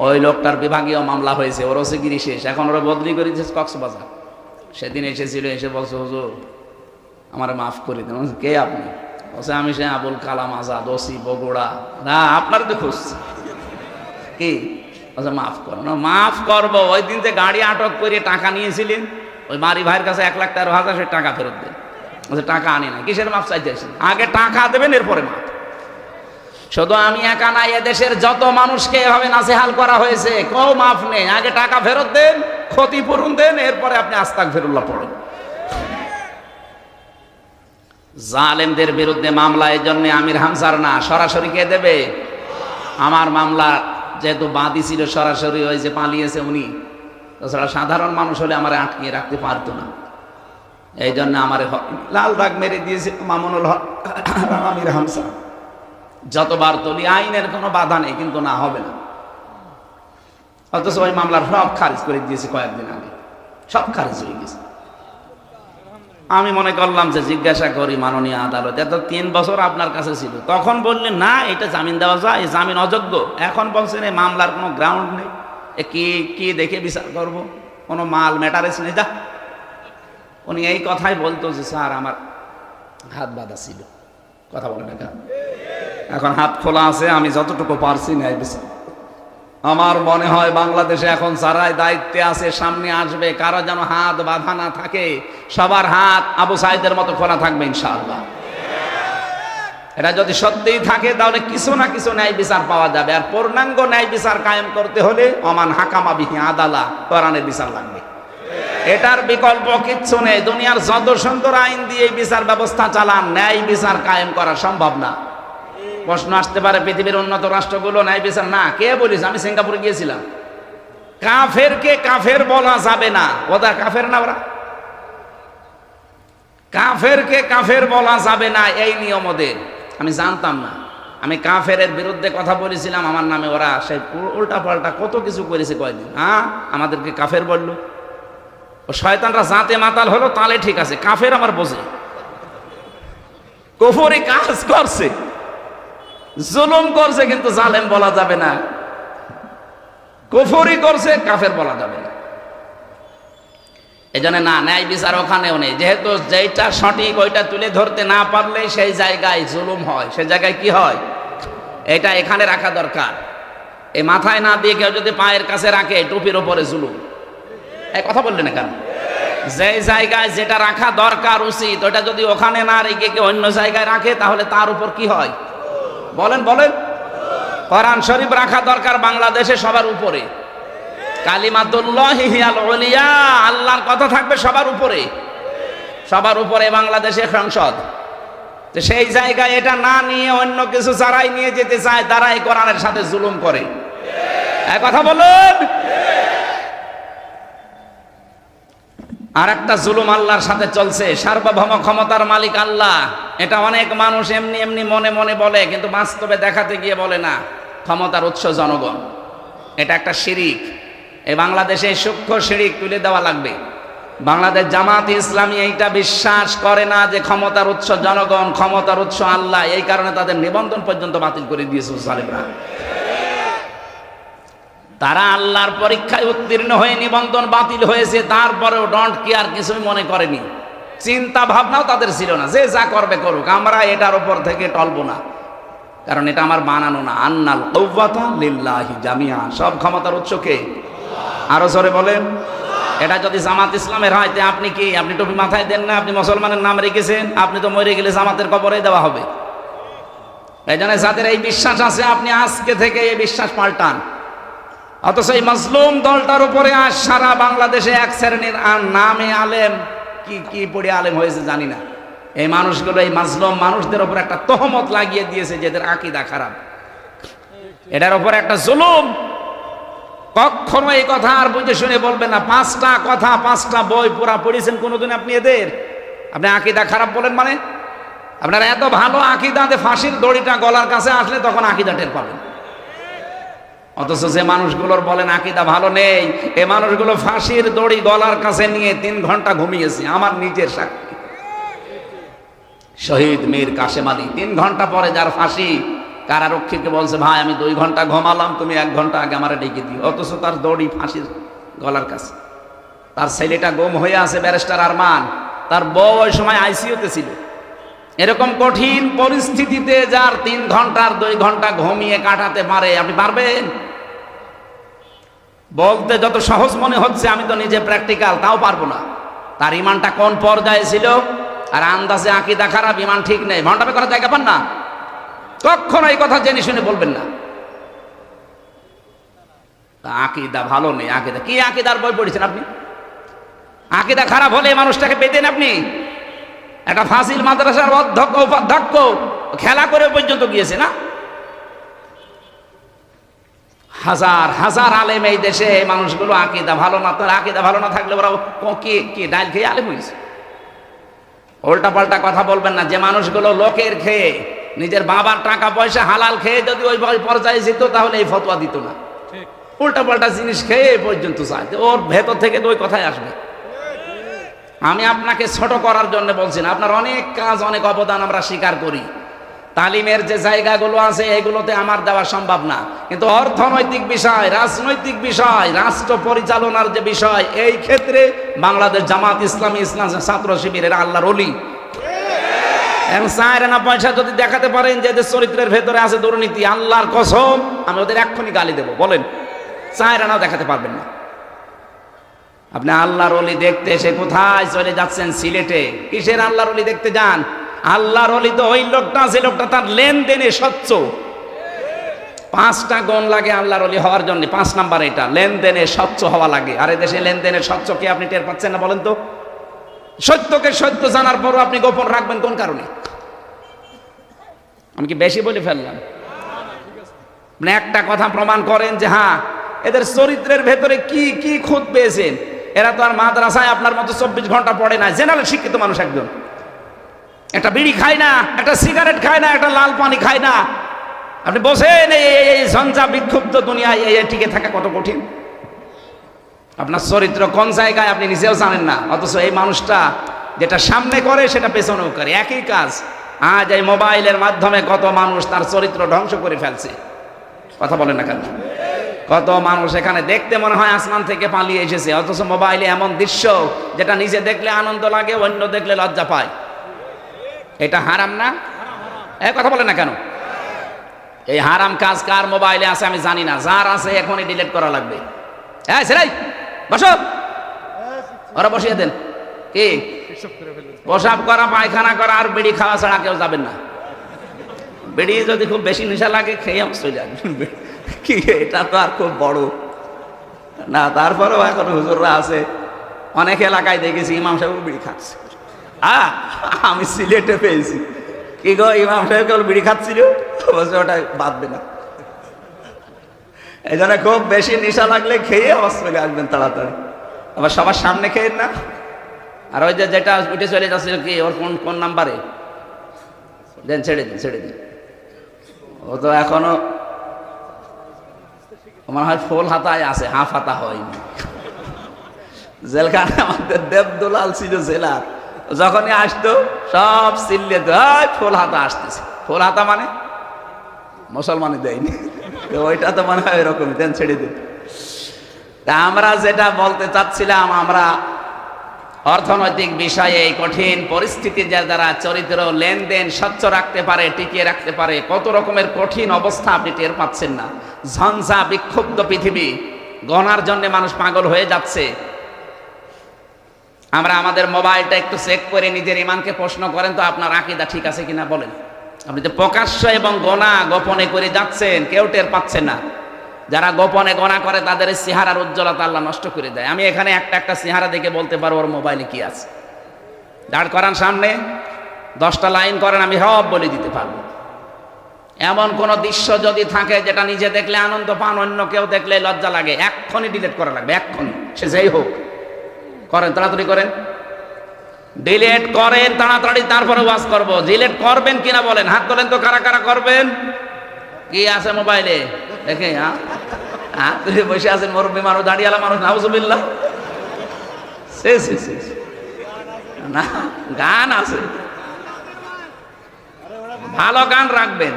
ওই লোকটার বিভাগীয় মামলা হয়েছে, ওর ওসিগিরি শেষ, এখন ওরা বদলি করেছে কক্সবাজার। সেদিন এসেছিল, এসে বলছে হুজুর আমার মাফ করে দেন। কে আপনি? বলছে আমি সে আবুল কালাম আজাদ, ওসি বগুড়া। না আপনার তো খুঁজছি কি? বলছে মাফ করো না। মাফ করবো? ওই দিন যে গাড়ি আটক করে টাকা নিয়েছিলেন ওই মারি ভাইয়ের কাছে 1,13,000, সে টাকা ফেরত দেন। বলছে টাকা আনি না। কিসের মাফ চাইতেছেন? আগে টাকা দেবেন, এরপরে মাফ। শুধু আমি একা না, এদেশের যত মানুষকে এভাবে নাসিহাল করা হয়েছে, কেউ মাফ নেই। আগে টাকা ফেরত দেন, ক্ষতিপূরণ দেন, এরপরে আপনি আস্তাগফিরুল্লাহ পড়েন। জালেমদের বিরুদ্ধে মামলা এই জন্য আমির হামজার না, সরাসরি কে দেবে? আমার মামলা যেহেতু বাদী ছিল সরাসরি, ওই যে পালিয়েছে উনি, তাছাড়া সাধারণ মানুষ হলে আমার আটকিয়ে রাখতে পারতো না। এই জন্য আমার লাল দাগ মেরে দিয়েছে মামুনুল হক আমির হামজা। যতবার তুলি আইনের কোনো বাধা নেই, কিন্তু না হবে না। অথচ ওই মামলার সব খারিজ করে দিয়েছে কয়েকদিন আগে, সব খারিজ হয়ে গেছে। আমি মনে করলাম যে জিজ্ঞাসা করি মাননীয় আদালত, এত 3 বছর আপনার কাছে ছিল, তখন বললেন না এটা জামিন দেওয়া যায়, এই জামিন অযোগ্য। এখন বলছেন এই মামলার কোনো গ্রাউন্ড নেই, কি কি দেখে বিচার করব, কোনো মাল ম্যাটারেস নেই। যা, উনি এই কথাই বলতো যে স্যার আমার হাত বাঁধা ছিল, কথা বলে না, এখন হাত খোলা আছে, আমি যতটুকু পারছি ন্যায় বিচার। আমার মনে হয় বাংলাদেশে এখন যারাই দায়িত্বে আছে, সামনে আসবে, কারো যেন হাত বাঁধা না থাকে, সবার হাত আবু সাইদের মতো খোলা থাকবে ইনশাআল্লাহ। এটা যদি সত্যিই থাকে তাহলে কিছু না কিছু ন্যায় বিচার পাওয়া যাবে। আর পূর্ণাঙ্গ ন্যায় বিচার কায়েম করতে হলে অমান হাকামা বিহি আদালা, কোরআনের বিচার লাগবে। এটার বিকল্প কিচ্ছু নেই। দুনিয়ার যত সুন্দর আইন দিয়ে বিচার ব্যবস্থা চালান, ন্যায় বিচার কায়েম করা সম্ভব না। প্রশ্ন আসতে পারে পৃথিবীর উন্নত রাষ্ট্রগুলো ন্যায় বিচার না, কে বলিস? আমি সিঙ্গাপুরে গিয়েছিলাম, কাফেরকে কাফের বলা যাবে না। ওরা কাফের না, ওরা কাফেরকে কাফের বলা যাবে না, এই নিয়ম ওদের। আমি জানতাম না, আমি কাফেরের বিরুদ্ধে কথা বলেছিলাম আমার নামে, ওরা সেই উল্টা পাল্টা কত কিছু করেছে কয়দিন। আমাদেরকে কাফের বললো। ও শয়তানরা জাতে মাতাল হলো, তাহলে ঠিক আছে, কাফের আমার বোঝে, কুফরি কাজ করছে, জুলুম করছে, কিন্তু জালেম বলা যাবে না। কুফরি করছে, কাফের বলা যাবে না। এই জন্য না, ন্যায় বিচার ওখানেও নেই। যেহেতু যেটা সঠিক ওইটা তুলে ধরতে না পারলে সেই জায়গায় জুলুম হয়, সেই জায়গায় কি হয়, এটা এখানে রাখা দরকার। এই মাথায় না দিয়ে কেউ যদি পায়ের কাছে রাখে, টুপির ওপরে জুলুম। এই কথা বললেন না কেন? যে জায়গায় যেটা রাখা দরকার উচিত, ওটা যদি ওখানে না রেখে কেউ অন্য জায়গায় রাখে, তাহলে তার উপর কি হয় বলেন বলেন? কোরআন শরীফ রাখা দরকার বাংলাদেশে সবার উপরে। কালিমাতুল্লাহি হিয়াল উলিয়া, আল্লাহর কথা থাকবে সবার উপরে, সবার উপরে বাংলাদেশের সংসদ। তো সেই জায়গায় এটা না নিয়ে অন্য কিছু যারাই নিয়ে যেতে চায়, তারাই কোরআনের সাথে জুলুম করে। এক কথা বলুন। আর একটা জুলুম আল্লাহর সাথে চলছে, সার্বভৌম ক্ষমতার মালিক আল্লাহ। এটা অনেক মানুষ এমনি এমনি মনে মনে বলে, কিন্তু বাস্তবে দেখাতে গিয়ে বলে না। ক্ষমতার উৎস জনগণ, এটা একটা শিরিক। এই বাংলাদেশে সূক্ষ্ম শিরিক তুলে দেওয়া লাগবে। বাংলাদেশ জামাত ইসলামী এইটা বিশ্বাস করে না যে ক্ষমতার উৎস জনগণ, ক্ষমতার উৎস আল্লাহ। এই কারণে তাদের নিবন্ধন পর্যন্ত বাতিল করে দিয়েছে জালেমরা। তারা আল্লাহর পরীক্ষায় উত্তীর্ণ হয়ে নিবন্ধন বাতিল হয়েছে, তারপরেও ডোন্ট কেয়ার, কিছুই মনে করেনি। চিন্তা ভাবনাও তাদের ছিল না, যে যা করবে করুক, আমরা এটার উপর থেকে টলবো না। কারণ এটা আমার বানানো না। আন্নাল কুওয়াতা লিল্লাহি জামিআ, সব ক্ষমতার উৎস কে? আরো জোরে বলেন। এটা যদি জামাত ইসলামের হয়, আপনি কি, আপনি টুপি মাথায় দেন না, আপনি মুসলমানের নাম রেখেছেন, আপনি তো মরে গেলে জামাতের কবরে দেওয়া হবে। এই জন্য যাদের এই বিশ্বাস আছে, আপনি আজকে থেকে এই বিশ্বাস পাল্টান। অথচ এই মাজলুম দলটার উপরে আজ সারা বাংলাদেশে এক শ্রেণীর নামে আলেম, কি কি পড়ে আলেম হয়েছে জানি না, এই মানুষগুলো এই মাজলুম মানুষদের উপর একটা তহমত লাগিয়ে দিয়েছে যে এদের আকীদা খারাপ। এটার উপর একটা জুলুম। কখনো এই কথা আর বুঝে শুনে বলবেন না। 5টা কথা 5টা বই পুরা পড়েছেন কোনোদিন আপনি এদের? আপনি আকীদা খারাপ বলেন মানে? আপনারা এত ভালো আকীদা যে ফাঁসির দড়িটা গলার কাছে আসলে তখন আকীদা টের পাবেন। অথচ যে মানুষগুলোর বলেন আকীদা ভালো নেই, এই মানুষগুলো ফাঁসির দড়ি গলার কাছে নিয়ে 3 ঘন্টা ঘুমিয়েছে। আমার নিজের সাক্ষী শহীদ মীর কাশেম আলী 3 ঘন্টা পরে যার ফাঁসি, কারারক্ষীকে বলছে, ভাই আমি 2 ঘন্টা ঘুমালাম, তুমি 1 ঘন্টা আগে আমারে ডেকে দিও। অথচ তার দড়ি ফাঁসির গলার কাছে। তার ছেলেটা গুম হয়ে আছে, ব্যারিস্টার আরমান, তার বউ ওই সময় আইসিইউতে ছিল। এরকম কঠিন পরিস্থিতিতে যার 3 ঘন্টার 2 ঘন্টা ঘুমিয়ে কাটাতে পারে, আপনি পারবেন? বলতে যত সহজ মনে হচ্ছে, আমি তো নিজে প্র্যাকটিক্যাল, তাও পারবো না। তার ইমানটা কোন পর্যায়ে ছিল, আর আন্দাজে আকীদা খারাপ, ইমান ঠিক নেই, ভণ্ডামি করার জায়গা পান না। কখনো এই কথা জেনে শুনে বলবেন না আকীদা ভালো নেই। আকীদা কি? আকীদার বই পড়েছেন আপনি? আকীদা খারাপ হলে মানুষটাকে পেতেন আপনি? একটা ফাজিল মাদ্রাসার অধ্যক্ষ উপাধ্যক্ষ খেলা করে পর্যন্ত গিয়েছে না? হাজার হাজার আলেম এই দেশে, এই মানুষগুলো আকীদা ভালো না। তার আকীদা ভালো না থাকলে ওরা কি ডাইল খেয়ে আলেম হয়েছে? উল্টা পাল্টা কথা বলবেন না। যে মানুষগুলো লোকের খেয়ে, নিজের বাবার টাকা পয়সা হালাল খেয়ে যদি ওই পর্যায়ে যেত, তাহলে এই ফতোয়া দিত না। উল্টা পাল্টা জিনিস খেয়ে পর্যন্ত চায়, ওর ভেতর থেকে তো ওই কথাই আসবে। আমি আপনাকে ছোট করার জন্য বলছি না, আপনার অনেক কাজ, অনেক অবদান আমরা স্বীকার করি। তালিমের যে জায়গাগুলো আছে এগুলোতে আমার দেওয়া সম্ভব না, কিন্তু অর্থনৈতিক বিষয়, রাজনৈতিক বিষয়, রাষ্ট্র পরিচালনার যে বিষয়, এই ক্ষেত্রে বাংলাদেশ জামাত ইসলামী ইসলাম ছাত্র শিবিরের আল্লাহর ওলি। এবং 4 আনা পয়সা যদি দেখাতে পারেন যে এদের চরিত্রের ভেতরে আছে দুর্নীতি, আল্লাহর কসম আমি ওদের এক্ষুনি গালি দেব। বলেন, 4 আনাও দেখাতে পারবেন না। আপনি আল্লাহর ওলি দেখতে এসে কোথায় চলে যাচ্ছেন? সিলেটে। কিসের আল্লাহর ওলি দেখতে যান? আল্লাহর ওলি তো ওই লোকটা, যে লোকটা তার লেনদেনে স্বচ্ছ। 5টা গুণ লাগে আল্লাহর ওলি হওয়ার জন্য। 5 নাম্বার এটা, লেনদেনে স্বচ্ছ হওয়া লাগে। আর দেশে লেনদেনে স্বচ্ছ কি আপনি টের পাচ্ছেন না? বলেন তো। সত্যকে সত্য জানার পরও আপনি গোপন রাখবেন কোন কারণে? আমি কি বেশি বলে ফেললাম? মানে একটা কথা প্রমাণ করেন যে হ্যাঁ, এদের চরিত্রের ভেতরে কি কি খুঁত পেয়েছেন। এরা তো আর মাদ্রাসায় আপনার মতো 24 ঘন্টা পড়ে না। জেনারেল শিক্ষিত মানুষ একজন, একটা বিড়ি খায় না, একটা সিগারেট খায় না, একটা লাল পানি খায় না। আপনি বসেন, এই ঝঞ্ঝা বিক্ষুব্ধ দুনিয়ায় এই টিকে থাকা কত কঠিন। আপনার চরিত্র কোন জায়গায় আপনি নিজেও জানেন না, অথচ এই মানুষটা যেটা সামনে করে সেটা পেছনেও করে, একই কাজ। আজ এই মোবাইলের মাধ্যমে কত মানুষ তার চরিত্র ধ্বংস করে ফেলছে। কথা বলেন না কেন? কত মানুষ এখানে দেখতে মনে হয় আসমান থেকে পালিয়ে এসেছে, অথচ মোবাইলে এমন দৃশ্য যেটা নিজে দেখলে আনন্দ লাগে, অন্য দেখলে লজ্জা পায়। এটা হারাম না? কথা বলেন না কেন? এই হারাম কাজ কার মোবাইলে আছে আমি জানি না, যার আছে এখনই ডিলিট করা লাগবে। হ্যাঁ সেরাই বসো, ওরা বসিয়ে দেন। কি প্রসাব করা, পায়খানা করা আর বিড়ি খাওয়া ছাড়া কেউ যাবেন না। বিড়ি যদি খুব বেশি নেশা লাগে খেয়ে চলে যাবেন। কি এটা তো আর খুব বড় না। তারপরেও এখন হুজুররা আছে, অনেক এলাকায় দেখেছি ইমাম সাহেব বিড়ি খাচ্ছে। আমি সিলেটে পেয়েছি, কি গো ইমাম সাহেব কেবল বিড়ি খাচ্ছিল, বলছে ওটা বাদবে না। এই জন্য খুব বেশি নেশা লাগলে খেয়ে আবার চলে আসবেন তাড়াতাড়ি, আবার সবার সামনে খেয়ে না। আর ওই যে যেটা উঠে চলে যাচ্ছিল, কি ওর কোন নাম্বারে দেন, ছেড়ে দিন ছেড়ে দিন। ও তো এখনো মনে হয় ফুল হাতায় আছে, হাফ হাতা হয়নি। জেলখানে আমাদের দেবদুলাল ছিল জেলার, যখনই আসতো সব চিল্লে ফুল হাতা আসতেছে। ফুল হাতা মানে মুসলমানই দেয়নি, ওইটা তো মনে হয় এরকম, দেন ছেড়ে দিন। তা আমরা যেটা বলতে চাচ্ছিলাম, আমরা অর্থনৈতিক বিষয়ে এই কঠিন পরিস্থিতি যারা চরিত্র লেনদেন স্বচ্ছ রাখতে পারে, টিকিয়ে রাখতে পারে, কত রকমের কঠিন অবস্থা আপনি টের পাচ্ছেন না। ঝঞ্ঝা বিক্ষুব্ধ পৃথিবী, গণার জন্য মানুষ পাগল হয়ে যাচ্ছে। আমরা আমাদের মোবাইলটা একটু চেক করে নিজের ইমানকে প্রশ্ন করেন তো, আপনার আকীদা ঠিক আছে কিনা বলেন। আপনি তো প্রকাশ্য এবং গণা গোপনে করে যাচ্ছেন, কেউ টের পাচ্ছেন না। যারা গোপনে গণা করে তাদের চেহারার উজ্জ্বলতা আল্লাহ নষ্ট করে দেয়। আমি এখানে একটা একটা চেহারা দেখে বলতে পারবো ওর মোবাইলে কি আছে। দাঁড় করান সামনে, 10টা লাইন করেন, আমি সব বলে দিতে পারবো। এমন কোন দৃশ্য যদি থাকে যেটা নিজে দেখলে আনন্দ পান, অন্য কেউ দেখলে লজ্জা লাগে, এক্ষুনি ডিলিট করা লাগবে, এক্ষুনি, সে যেই হোক। করেন, তাড়াতাড়ি করেন, ডিলিট করেন তাড়াতাড়ি, তারপরে ওয়াজ করবো। ডিলিট করবেন কিনা বলেন, হাত তোলেন তো, কারা কারা করবেন। কি আছে মোবাইলে দেখে? হাত তুলে বসে আছেন মুরব্বী মানুষ, দাঁড়িয়ালা মানুষ, নাউজুবিল্লাহ। না, গান আছে, ভালো গান রাখবেন,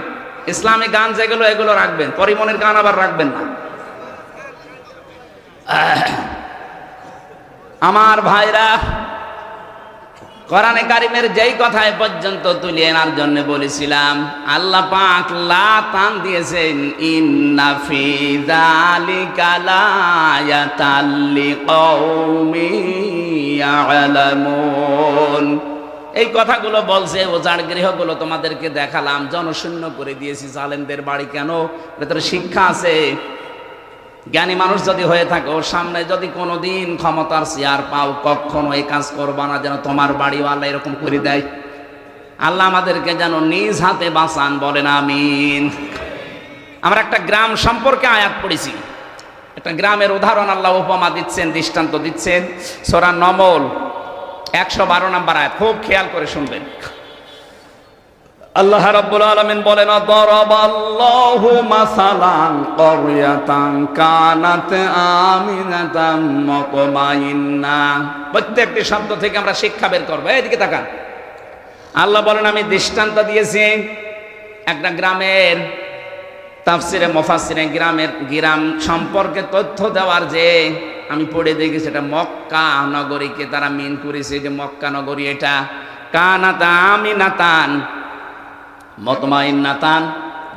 ইসলামিক গান যেগুলো এগুলো রাখবেন, পরিমণের গান আবার রাখবেন না। আমার ভাইরা, কোরআনে কারিমের যেই কথা এ পর্যন্ত তুলে আনার জন্য বলেছিলাম, আল্লাহ পাক লা টান দিয়েছেন, ইন্না ফি যালিকা লায়াতাল লিকাউমিন ইয়ালামুন। এই কথাগুলো বলছে, ওজার গৃহগুলো তোমাদেরকে দেখালাম, জনশূন্য করে দিয়েছি। জালেমদের বাড়ি কেন? ভেতরে শিক্ষা আছে। জ্ঞানী মানুষ যদি হয়ে থাকে, ওর সামনে যদি কোনোদিন ক্ষমতার চেয়ার পাও, কখনো এই কাজ করবা না যেন তোমার বাড়িওয়ালা এরকম করে দেয়। আল্লাহ আমাদেরকে যেন নিজ হাতে বাঁচান, বলেন আমিন। আমরা একটা গ্রাম সম্পর্কে আয়াত পড়েছি, একটা গ্রামের উদাহরণ আল্লাহ উপমা দিচ্ছেন, দৃষ্টান্ত দিচ্ছেন। সূরা নমল 112 নম্বর আয়াত, খুব খেয়াল করে শুনবেন। আল্লাহ রাব্বুল আলামিন বলেন, দারাবাল্লাহু মাসালান ক্বরিয়াতান কানাত আমিনাতাম মুতমাইন্না। প্রত্যেকটি শব্দ থেকে আমরা শিক্ষা বের করব। এদিকে তাকান। আল্লাহ বলেন, আমি দৃষ্টান্ত দিয়েছি একটা গ্রামের। তাফসিরে মুফাসসিরে গ্রাম সম্পর্কে তথ্য দেওয়ার যে আমি পড়ে দেখি, সেটা মক্কা নগরীকে তারা মিন করেছে, যে মক্কা নগরী এটা। কানাত আমিনাতান মুতমাইন্নাতান,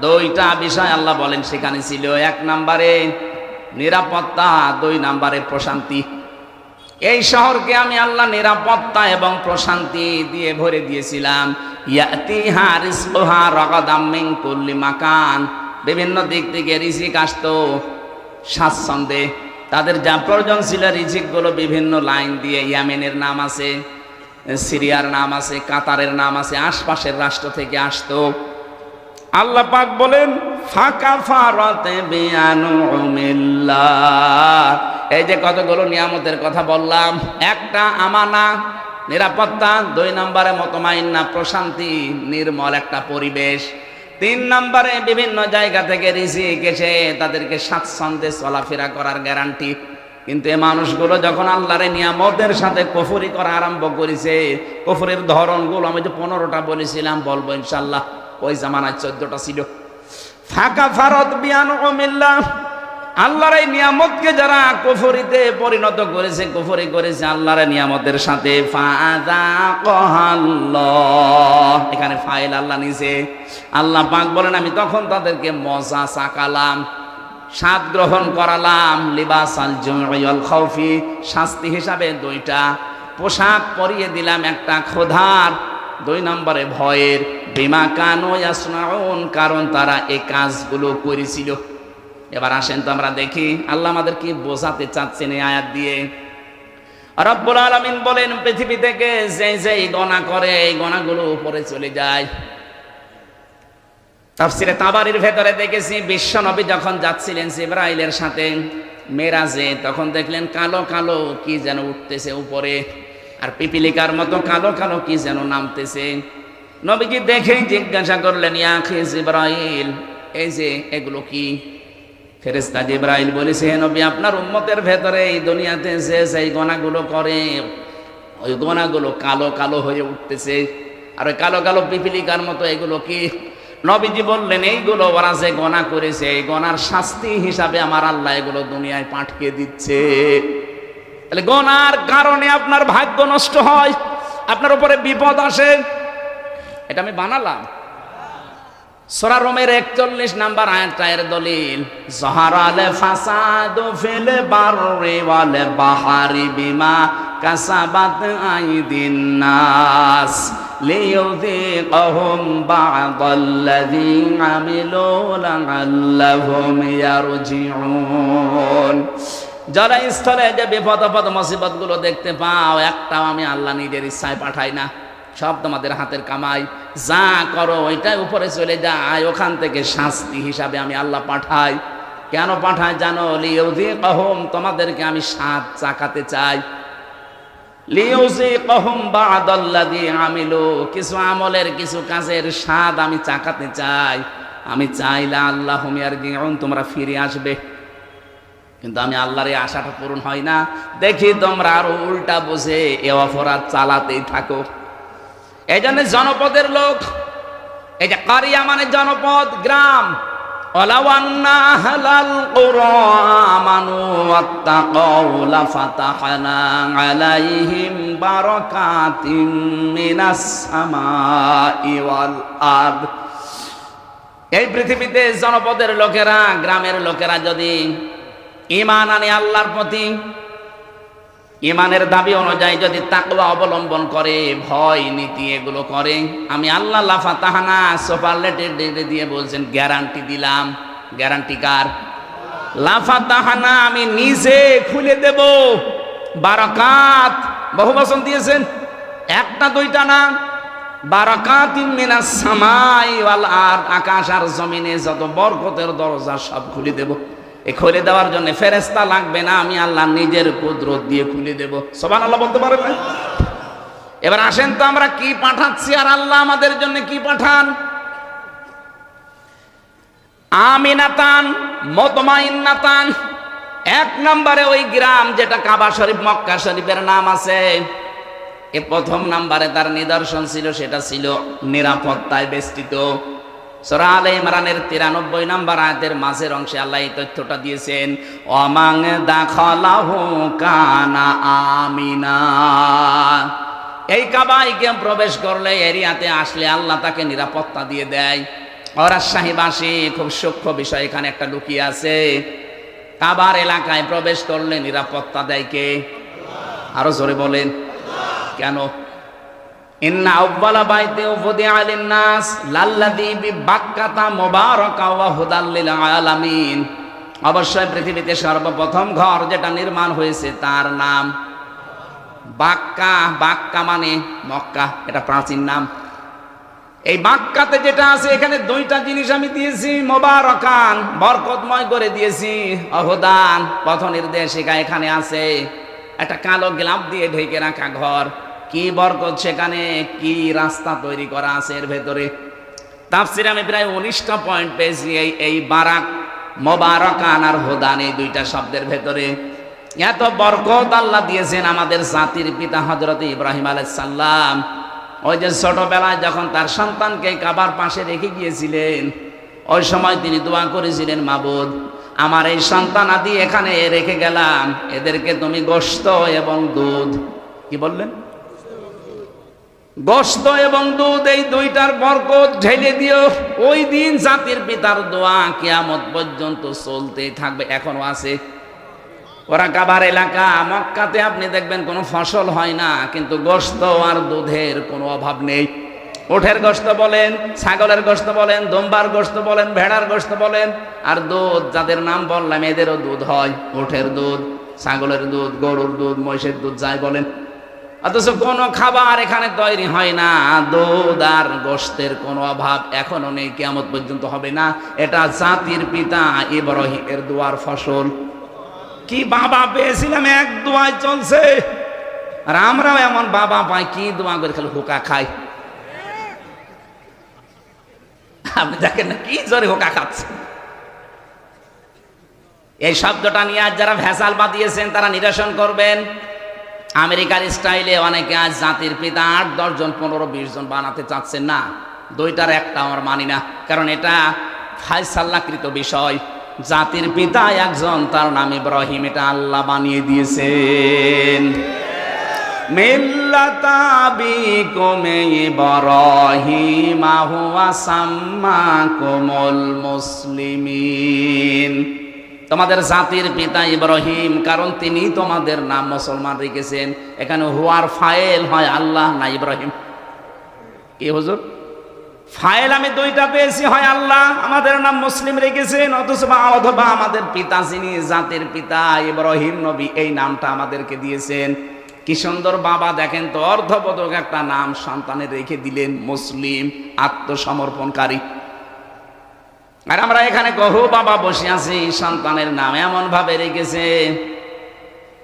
দুইটা বিষয় আল্লাহ বলেন সেখানে ছিল। 1 নম্বরে নিরাপত্তা, 2 নম্বরে প্রশান্তি। এই শহরকে আমি আল্লাহ নিরাপত্তা এবং প্রশান্তি দিয়ে ভরে দিয়েছিলাম। ইয়াতিহা রিজকুহা রাগাদাম মিন কুল্লি মাকান, বিভিন্ন দিক থেকে রিজিক আসতো স্বাচ্ছন্দ্যে। তাদের যা প্রয়োজন ছিল রিজিকগুলো বিভিন্ন লাইন দিয়ে, ইয়ামেনের নাম আছে, সিরিয়ার নাম আছে, কাতারের নাম আছে, আশপাশের রাষ্ট্র থেকে আসতো। আল্লাহ পাক বলেন, ফাকাফারাতে বিআনুমিল্লাহ। এই যে কতগুলো নিয়ামতের কথা বললাম, একটা আমানা নিরাপত্তা, 2 নম্বরে মুতমাইন্না প্রশান্তি, নির্মল একটা পরিবেশ, 3 নম্বরে বিভিন্ন জায়গা থেকে রিজিক এসে তাদেরকে স্বাচ্ছন্দ্যে চলাফেরা করার গ্যারান্টি। কিন্তু এই মানুষগুলো যখন আল্লাহর নিয়ামতের সাথে কুফরি করা আরম্ভ করেছে, কুফরের ধরনগুলো আমি যে 15টা বলেছিলাম, বলবো ইনশাআল্লাহ, ওই জামানায় 14টা ছিল। ফাকাফারাত বিআনুমিল্লাহ, আল্লাহর এই নিয়ামতকে যারা কুফরিতে পরিণত করেছে, কুফরি করেছে আল্লাহর নিয়ামতের সাথে, ফাযাকাল্লাহ, এখানে ফাইল আল্লাহ নিছে। আল্লাহ পাক বলেন, আমি তখন তাদেরকে মজা চাকালাম, স্বাদ গ্রহণ করালাম, লিবাসাল জুই ওয়াল খাউফি, শাস্তি হিসাবে 2টা পোশাক পরিয়ে দিলাম, একটা ক্ষুধার, 2 নম্বরে ভয়ের। বিমা কানু ইয়াসনাউন, কারণ তারা এই কাজগুলো করেছিল। এবার আসেন তো আমরা দেখি আল্লাহ আমাদের কি বোঝাতে চাচ্ছেন এই আয়াত দিয়ে। রব্বুল আলামিন বলেন, পৃথিবী থেকে যে গণা করে, এই গণাগুলো উপরে চলে যায়। তাফসিরে তাবারির ভেতরে দেখেছি, বিশ্ব নবী যখন যাচ্ছিলেন জিবরাইলের সাথে মেরাজে, তখন দেখলেন কালো কালো কি যেন উঠতেছে উপরে, আর পিপিলিকার মতো কালো কালো কি যেন নামতেছে। নবীজি দেখেই জিজ্ঞাসা করলেন, ইয়া আখি জিবরাইল, এই যে এগুলো কি? ফেরেশতা জিবরাইল বলেছে, হে নবী, আপনার উম্মতের ভেতরে এই দুনিয়াতে যে সেই গোনাগুলো করে, ওই গোনাগুলো কালো কালো হয়ে উঠতেছে, আর ওই কালো কালো পিপিলিকার মতো এগুলো কি? নবীজি বললেন, এইগুলো ওরা যে গোনা করেছে, এই গোনার শাস্তি হিসাবে আমার আল্লাহ এগুলো দুনিয়ায় পাঠিয়ে দিচ্ছে। তাহলে গোনার কারণে আপনার ভাগ্য নষ্ট হয়, আপনার উপরে বিপদ আসে। এটা আমি বানালাম। সূরা রোমের 41 নাম্বার আয়াতটা এর দলিল, যাহারাল ফাসাদু ফিল বাররি ওয়াল বাহরি বিমা কাসাবাত আইদিন নাস লিইউযিকাহুম বা'দাল্লাযী আমিলু লা'আল্লাহুম ইয়ারজিউন। যারা স্থলে যে বিপদ আপদ মুসিবত গুলো দেখতে পাও, একটাও আমি আল্লাহ নিজের ইচ্ছায় পাঠাই না, সব তোমাদের হাতের কামাই। যা করো ওইটাই উপরে চলে যায়, ওখান থেকে শাস্তি হিসাবে আমি আল্লাহ পাঠাই। কেন পাঠাই জানো? লিইউযিকাহুম, তোমাদেরকে আমি স্বাদ চাকাতে চাই। লিইউযিকাহুম বা'দাল্লাযী আমিলু, কিছু আমলের কিছু কাজের স্বাদ আমি চাকাতে চাই। আমি চাইলা আল্লাহুম ইয়ারজিউন, তোমরা ফিরে আসবে। কিন্তু আমি আল্লাহর এই আশাটা পূরণ হয় না দেখি তোমরা আরো উল্টা বুঝে এ অপরাধ চালাতেই থাকো। এই জন্য জনপদের লোক, এই যে কারিয়া মানে জনপদ, গ্রাম। ওয়ালাউ আন্না আহলাল কুরা আমানু ওয়াত্তাকাউ লাফাতাহনা আলাইহিম বারাকাতিম মিনাস সামাই ওয়াল আরদ। এই পৃথিবীতে জনপদের লোকেরা, গ্রামের লোকেরা যদি ঈমান আনে আল্লাহর প্রতি, ঈমানের দাবি অনুযায়ী যদি তাকওয়া অবলম্বন করে, ভয় নীতি এগুলো করে, আমি আল্লাহ লাফাতাহানা সুপারলেটিভ ডিগ্রি দিয়ে বলছেন, গ্যারান্টি দিলাম। গ্যারান্টি কার? লাফাতাহানা, আমি নিজে খুলে দেব বারাকাত। বহু বচন দিয়েছেন, একটা দুইটা না, বারাকাতিম মিনাস সামাই ওয়াল আরদ, আকাশ আর জমিনে যত বরকতের দরজা সব খুলে দেব। এই খুলে দেওয়ার জন্য ফেরেশতা লাগবে না, আমি আল্লাহ নিজের কুদরত দিয়ে খুলে দেব। সুবহানাল্লাহ বলতে পারেন না? এবার আসেন তো আমরা কি পাঠাচ্ছি আর আল্লাহ আমাদের জন্য কি পাঠান। আমিনাতান মুতমাইন্নাতান, এক নম্বরে ওই গ্রাম যেটা কাবা শরীফ মক্কা শরীফের নাম আছে, এ প্রথম নম্বরে তার নিদর্শন ছিল, সেটা ছিল নিরাপত্তায় বেষ্টিত। সূরা আলে ইমরানের 93 নম্বর আয়াতের মাঝের অংশে আল্লাহ এই তথ্যটা দিয়েছেন, ওয়ামান দাখালাহু কানা আমিনা। এই কাবায় কেউ প্রবেশ করলে, এরিয়াতে আসলে আল্লাহ তাকে নিরাপত্তা দিয়ে দেয়। রাজশাহীবাসী, খুব সূক্ষ্ম বিষয় এখানে একটা লুকিয়ে আছে। কাবার এলাকায় প্রবেশ করলে নিরাপত্তা দেয় কে? আরো জোরে বলেন কেন? ইন্না আউয়ালা বাইতি উফদিআ লিন-নাস লাল্লাযী বিবাক্কাতা মুবারাকা ওয়া হুদাল লিল আলামিন। অবশ্যই পৃথিবীতে সর্বপ্রথম ঘর যেটা নির্মাণ হয়েছে তার নাম বাক্কা। বাক্কা মানে মক্কা, এটা প্রাচীন নাম। এই বাক্কাতে যেটা আছে, এখানে দুইটা জিনিস আমি দিয়েছি, মুবারাকান, বরকতময় করে দিয়েছি, অহুদান, পথ নির্দেশিকা এখানে আছে। একটা কালো গ্লাভ দিয়ে ঢেকে রাখা ঘর, কি বরকত সেখানে, কি রাস্তা তৈরি করা আছে এর ভেতরে। তাফসিরে আমি প্রায় 19টা পয়েন্ট পেয়েছি এই বারাক, মোবারকান আর হুদান, এই দুইটা শব্দের ভেতরে। এত বরকত আল্লাহ দিয়েছেন আমাদের জাতির পিতা হযরত ইব্রাহিম আলাইহিস সালাম। ওই যে ছোটবেলায় যখন তার সন্তানকে কাবার পাশে রেখে গিয়েছিলেন, ওই সময় তিনি দোয়া করেছিলেন, মাবুদ আমার এই সন্তান আদি এখানে রেখে গেলাম, এদেরকে তুমি গোশত এবং দুধ, কি বললেন? গোশত এবং দুধ, এই দুইটার বরকত ঢেলে দিও। ওই দিন জাতির পিতার দোয়া কিয়ামত পর্যন্ত চলতেই থাকবে, এখনো আছে। ওরা কাবার এলাকা, মক্কাতে আপনি দেখবেন কোনো ফসল হয় না, কিন্তু গোশত আর দুধের কোনো অভাব নেই। উটের গোশত বলেন, ছাগলের গোশত বলেন, দুম্বার গোশত বলেন, ভেড়ার গোশত বলেন, আর দুধ যাদের নাম বললাম এদেরও দুধ হয়। উটের দুধ, ছাগলের দুধ, গরুর দুধ, মহিষের দুধ, যাই বলেন। অথচ কোনো খাবার এখানে তৈরি হয় না, দুধ আর গোশতের কোনো অভাব এখনো নেই, কিয়ামত পর্যন্ত হবে না। এটা জাতির পিতা ইব্রাহিমের দোয়ার ফসল। কি বাবা পেয়েছিলাম, এক দোয়ায় চলছে। আর আমরাও এমন বাবা পাই, কি দোয়া করে খালি হুকা খাই। আপনি দেখেন না কি জোরে হুকা খাচ্ছে। এই শব্দটা নিয়ে আজ যারা ভেজাল বাদিয়েছেন তারা নিরসন করবেন। আমেরিকার স্টাইলে অনেকে আজ জাতির পিতা 8, 10 জন, 15, 20 জন বানাতে চাচ্ছেন না। দুইটার একটা আমার মানি না, কারণ এটা ফায়সালাকৃত বিষয়। জাতির পিতা একজন, তার নাম ইব্রাহিম, এটা আল্লাহ বানিয়ে দিয়েছেন। মিল্লাতা আবিকুম ইব্রাহিম হুয়া সাম্মাকুমুল মুসলিমিন। তোমাদের জাতির পিতা ইব্রাহিম, কারণ তিনি তোমাদের নাম মুসলমান রেখেছেন। এখানে হুয়ার ফাইল হয় আল্লাহ না ইব্রাহিম। কি হুজুর, ফাইল আমি দুইটা পেয়েছি, হয় আল্লাহ আমাদের নাম মুসলিম রেখেছেন, অথবা আমাদের পিতা যিনি জাতির পিতা ইব্রাহিম নবী, এই নামটা আমাদেরকে দিয়েছেন। কি সুন্দর বাবা, দেখেন তো, অর্ধবোধক একটা নাম সন্তানের রেখে দিলেন, মুসলিম, আত্মসমর্পণকারী। আর আমরা এখানে কহু বাবা বসে আছি, সন্তানের নাম এমন ভাবে রেখেছে,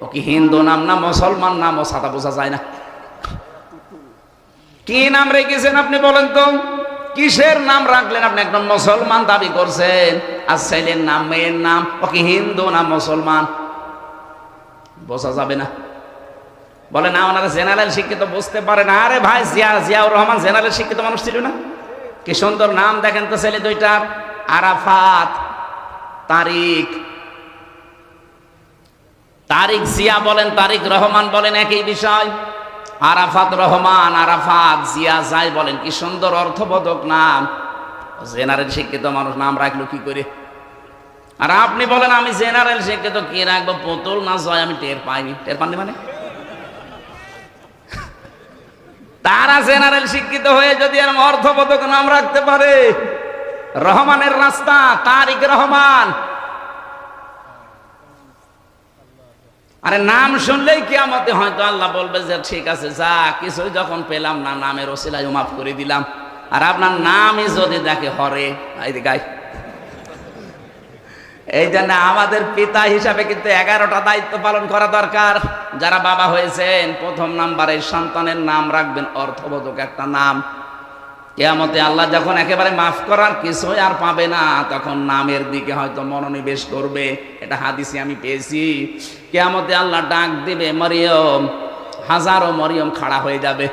ও কি হিন্দু নাম না মুসলমান নাম, ও সাদা বোঝা যায় না। কি নাম রেখেছেন আপনি বলেন তো? কিসের নাম রাখলেন আপনি? একদম মুসলমান দাবি করছেন, আর ছেলের নাম মেয়ের নাম, ও কি হিন্দু না মুসলমান, বোঝা যাবে না। বলে না ওনারা জেনারেল শিক্ষিত, বুঝতে পারে না। আরে ভাই, জিয়াউর রহমান জেনারেল শিক্ষিত মানুষ ছিল না? কি সুন্দর নাম দেখেন তো ছেলে দুইটার, আরাফাত, তারিক। তারিক জিয়া বলেন, তারিক রহমান বলেন, একই বিষয়। আরাফাত রহমান, আরাফাত জিয়া যাই বলেন, কি সুন্দর অর্থবোধক নাম। জেনারেল শিক্ষিত মানুষ নাম রাখলো কি করে? আর আপনি বলেন আমি জেনারেল শিক্ষিত, কি রাখবো, পুতুল না জয়, আমি টের পাইনি। টের পাননি মানে? তারা জেনারেল শিক্ষিত হয়ে যদি এরকম অর্থবোধক নাম রাখতে পারে, রহমানের রাস্তা, তারিক রহমান। আরে নাম শুনলেই কিয়ামতে হয়তো আল্লাহ বলবে যে ঠিক আছে, যা কিছুই যখন পেলাম না, নামের ওসিলায় মাফ করে দিলাম। আর আপনার নামই যদি দেখে হরে, গাই। এই জন্য আমাদের পিতা হিসাবে কিন্তু 11টা দায়িত্ব পালন করা দরকার। যারা বাবা হয়েছেন, প্রথম নাম্বারে সন্তানের নাম রাখবেন অর্থবোধক একটা নাম। কিয়ামতে আল্লাহ যখন একেবারে মাফ করার কিছুই আর পাবে না, তখন নামের দিকে হয়তো মনোনিবেশ করবে। এটা হাদিসে আমি পেয়েছি। কিয়ামতে আল্লাহ ডাক দিবে মরিয়ম, হাজারো মরিয়ম খাড়া হয়ে যাবে।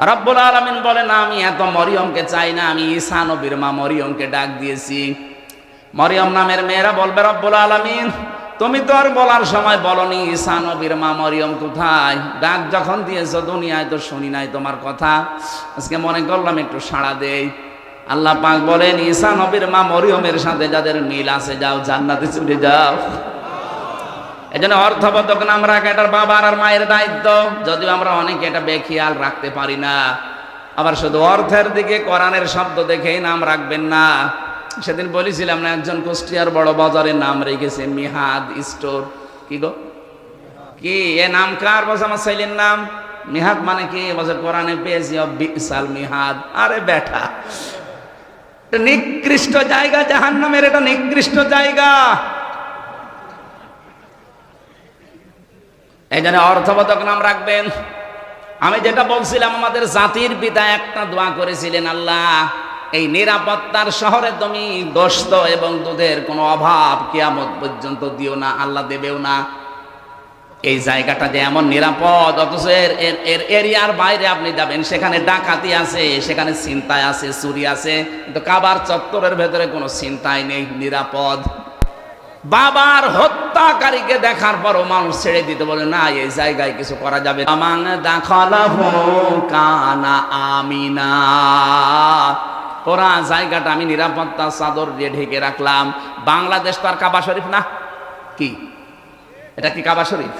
রব্বুল আলামিন বলেন আমি এত মরিয়মকে চাই না, আমি ঈসা নবীর মা মরিয়মকে ডাক দিয়েছি। মরিয়ম নামের মেয়েরা বলবে রব্বুল আলামিন, তুমি তো আর বলার সময় বলনি ঈসা নবীর মা মরিয়ম কোথায়? ডাক যখন দিয়েছো দুনিয়ায় তো শুনি নাই তোমার কথা, আজকে মনে করলাম একটু সাড়া দেই। আল্লাহ পাক বলেন ঈসা নবীর মা মরিয়মের সাথে যাদের মিল আছে, যাও জান্নাতে চলে যাও। এজন্য অর্থবোধক নাম রাখা এটার বাবার আর মায়ের দায়িত্ব। যদিও আমরা অনেকে এটা বেখেয়াল রাখতে পারি না। আবার শুধু অর্থের দিকে কোরআনের শব্দ দেখেই নাম রাখবেন না। সেদিন বলেছিলাম না, একজন কুষ্টিয়ার বড় বাজারের নাম রেখেছে মিহাদ স্টোর। কি গো, কি এ নাম কার? বলছে আমার ছেলের নাম। মিহাদ মানে কি? বলছে কোরআনে পেয়েছি বিসাল মিহাদ। আরে বেটা, এটা নিকৃষ্ট জায়গা, জাহান্নামের এটা নিকৃষ্ট জায়গা। এই জন্য অর্থবোধক নাম রাখবেন। আমি যেটা বলছিলাম, আমাদের জাতির পিতা একটা দোয়া করেছিলেন, আল্লাহ এই নিরাপত্তার শহরে তুমি গোশত এবং দুধের কোনো অভাব কিয়ামত পর্যন্ত দিও না। আল্লাহ দেবেও না। এই জায়গাটা যে এমন নিরাপদ, অথচ এর এরিয়ার বাইরে আপনি যাবেন, সেখানে ডাকাতি আছে, সেখানে ছিনতাই আছে, চুরি আছে, কিন্তু কাবার চত্বরের ভেতরে কোনো ছিনতাই নেই, নিরাপদ। বাবার হত্যাকারীকে দেখার পরও মানুষ ছেড়ে দিতে বলে না, এই জায়গায় কিছু করা যাবে না। মান দাখালাহু কানা আমিনা। পুরা জায়গাটা আমি নিরাপত্তা চাদর দিয়ে ঢেকে রাখলাম। বাংলাদেশ তো আর কাবা শরীফ না, কি এটা কি কাবা শরীফ?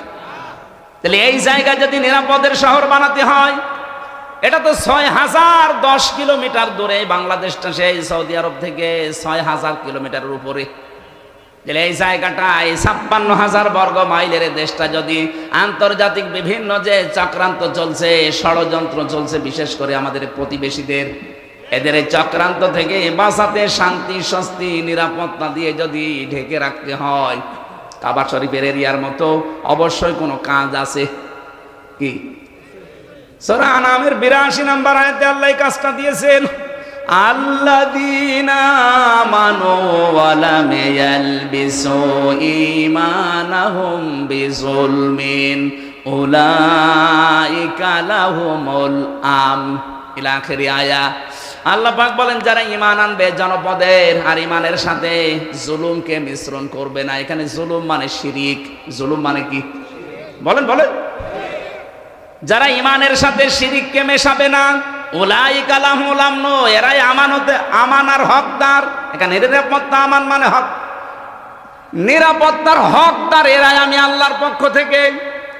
তাহলে এই জায়গায় যদি নিরাপদের শহর বানাতে হয়, এটা তো 6010 কিলোমিটার দূরে বাংলাদেশটা, সেই সৌদি আরব থেকে 6000 কিলোমিটারের উপরে। এই জায়গাটা, এই 56,000 বর্গ মাইলের দেশটা যদি আন্তর্জাতিক বিভিন্ন যে চক্রান্ত চলছে, ষড়যন্ত্র চলছে, বিশেষ করে আমাদের প্রতিবেশীদের, এদের এই চক্রান্ত থেকে বাঁচাতে শান্তি, স্বস্তি, নিরাপত্তা দিয়ে যদি ঢেকে রাখতে হয়, কাবা শরীফের এরিয়ার মতো অবশ্যই কোনো কাজ আছে। কি সূরা আনামের 82 নম্বর আয়াতে আল্লাহ এই কাজটা দিয়েছেন। আল্লাযীনা আমানু ওয়া লাম ইয়ালবিসু ঈমানাহুম বিযুলমিন উলাইকা লাহুমুল আম ইলা আখিরি আয়া। আল্লাহ পাক বলেন যারা ঈমান আনবে জনপদের আর ঈমানের সাথে জুলুমকে মিশ্রণ করবে না। এখানে জুলুম মানে শিরিক, জুলুম মানে কি বলেন বলেন? যারা ঈমানের সাথে শিরিককে মেশাবে না, উলাইকা লাহুমুল আমন, এরাই আমানতে আমানার হকদার। এখানে নিরাপত্তা আমান মানে হক, নিরাপত্তার হকদার এরাই আমি আল্লাহর পক্ষ থেকে।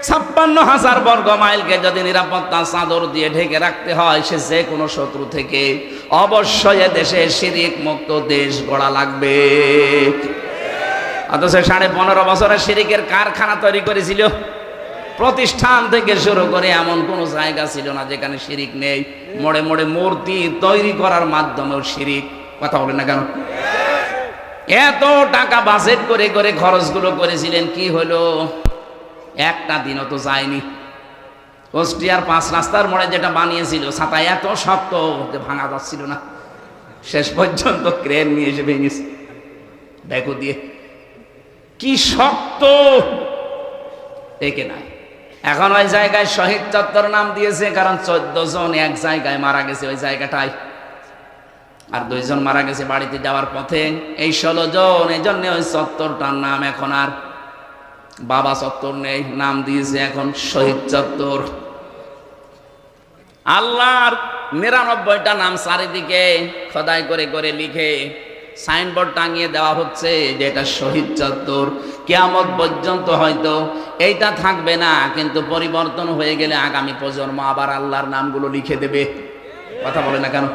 56,000 বর্গ মাইলকে যদি নিরাপত্তা চাদর দিয়ে ঢেকে রাখতে হয়, সে যে কোনো শত্রু থেকে, অবশ্যই দেশে শিরিক মুক্ত দেশ গড়া লাগবে। অথচ 15.5 বছরে শিরিকের কারখানা তৈরি করেছিল। প্রতিষ্ঠান থেকে শুরু করে এমন কোন জায়গা ছিল না যেখানে শিরিক নেই। মোড়ে মোড়ে মূর্তি তৈরি করার মাধ্যমেও শিরিক। কথা বলেন না কেন? এত টাকা বাজেট করে করে খরচগুলো করেছিলেন, কি হলো? একটা দিনও তো যায়নি। কুষ্টিয়ার 5 রাস্তার মোড়ে যেটা বানিয়েছিল, ছাতা এত শক্ত যে ভাঙা যাচ্ছিল না। শেষ পর্যন্ত ক্রেন নিয়ে এসে ভেঙেছে ব্যাকো দিয়ে। কি শক্ত, টেকে নাই। এখন ওই জায়গায় শহীদ চত্বর নাম দিয়েছে, কারণ 14 জন এক জায়গায় মারা গেছে ওই জায়গাটায়, আর 2 জন মারা গেছে বাড়িতে যাওয়ার পথে। এই 16 জন, এই জন্য ওই চত্বরটার নাম এখন আর বাবা চত্বর নেই, নাম দিয়েছে এখন শহীদ চত্বর। আল্লাহর 99টা নাম চারিদিকে খোদাই করে করে লিখে সাইনবোর্ড টাঙিয়ে দেওয়া হচ্ছে যে এটা শহীদ চত্বর। কিয়ামত পর্যন্ত হয়তো এইটা থাকবে না, কিন্তু পরিবর্তন হয়ে গেলে আগামী প্রজন্ম আবার আল্লাহর নামগুলো লিখে দেবে। কথা বলে না কেন?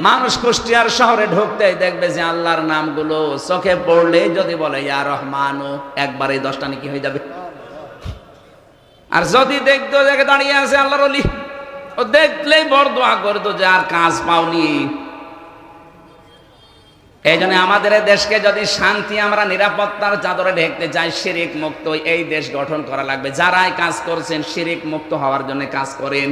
মানুষ কুষ্টিয়ার শহরে ঢুকতেই দেখবে যে আল্লাহর নামগুলো চোখে পড়লে যদি বলে ইয়া রহমানও, একবারে 10টা নাকি হয়ে যাবে। আর যদি দেখতো দেখে দাঁড়িয়ে আছে আল্লাহর ওলি, ও দেখলেই বড় দোয়া করতো যে আর কাজ পাওনি। এই জন্য আমাদের দেশকে যদি শান্তি, আমরা নিরাপত্তার চাদরে ঢেকতে চাই, শিরিক মুক্ত এই দেশ গঠন করা লাগবে। যারাই কাজ করছেন শিরিক মুক্ত হওয়ার জন্য কাজ করেন।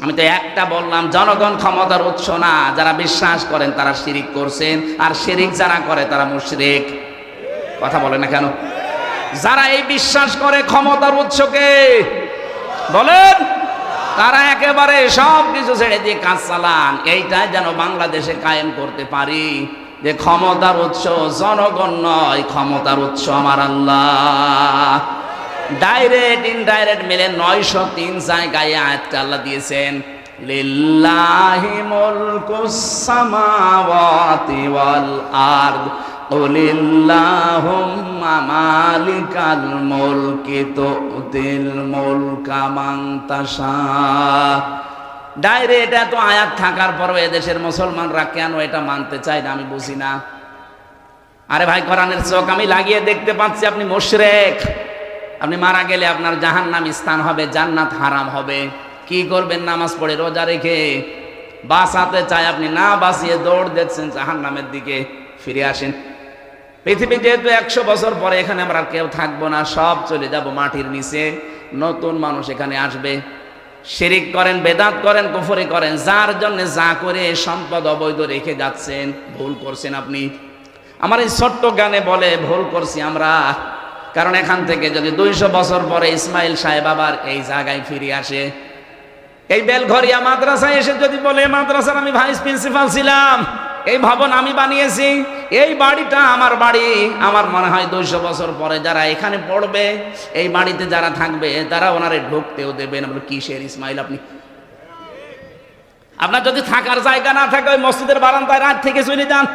আমি তো একটা বললাম, জনগণ ক্ষমতার উৎস না। যারা বিশ্বাস করেন তারা শিরিক করছেন, আর শিরিক যারা করে তারা মুশরিক। কথা বলে না কেন? যারা এই বিশ্বাস করে ক্ষমতার উৎসকে বলেন, তারা একেবারে সব কিছু ছেড়ে দিয়ে কাজ চালান। এইটাই যেন বাংলাদেশে কায়েম করতে পারি যে ক্ষমতার উৎস জনগণ নয়, ক্ষমতার উৎস আমার আল্লাহ। ডাইরেক্ট ইনডাইরেক্ট মিলে 903 জায়গায় আয়াতটা আল্লাহ দিয়েছেন, লিল্লাহি মুলকুস সামাওয়াতি ওয়াল আরদ কুলিল্লাহুম্মা মালিকাল মুলকি তুতিল মুলকা মান তাশা। ডাইরেক্ট এত আয়াত থাকার পরও এদেশের মুসলমানরা কেন এটা মানতে চায় না আমি বুঝি না। আরে ভাই, কোরআনের চোখ আমি লাগিয়ে দেখতে পাচ্ছি আপনি মুশরিক। আপনি মারা গেলে আপনার জাহান্নামী স্থান হবে, জান্নাত হারাম হবে। কি করবেন? নামাজ পড়ে রোজা রেখে বাঁচাতে চায়, আপনি না বাঁচিয়ে দৌড় দিচ্ছেন জাহান্নামের দিকে। ফিরে আসেন। পৃথিবী যেহেতু 100 বছর পরে এখানে আমরা কেউ থাকবো না, সব চলে যাব মাটির নিচে। নতুন মানুষ এখানে আসবে। শিরিক করেন, বেদাত করেন, কুফরি করেন, যার জন্য যা করে সম্পদ অবৈধ রেখে যাচ্ছেন, ভুল করছেন আপনি। আমার এই ছোট্ট গানে বলে ভুল করছি আমরা, কারণ এখান থেকে যদি 200 বছর পরে ইসমাইল সাহেব আবার এই জায়গায় ফিরে আসে, এই বেলঘরিয়া মাদ্রাসায় এসে যদি বলে মাদ্রাসার আমি ভাইস প্রিন্সিপাল ছিলাম, এই ভবন আমি বানিয়েছি, এই বাড়িটা আমার বাড়ি, আমার মনে হয় 200 বছর পরে যারা এখানে পড়বে, এই বাড়িতে যারা থাকবে, তারা ওনারে ঢুকতেও দেবেন। আমরা কিসের ইসমাইল আপনি? আপনার যদি থাকার জায়গা না থাকে ওই মসজিদের বারান্দায় রাত থেকে চলে যান।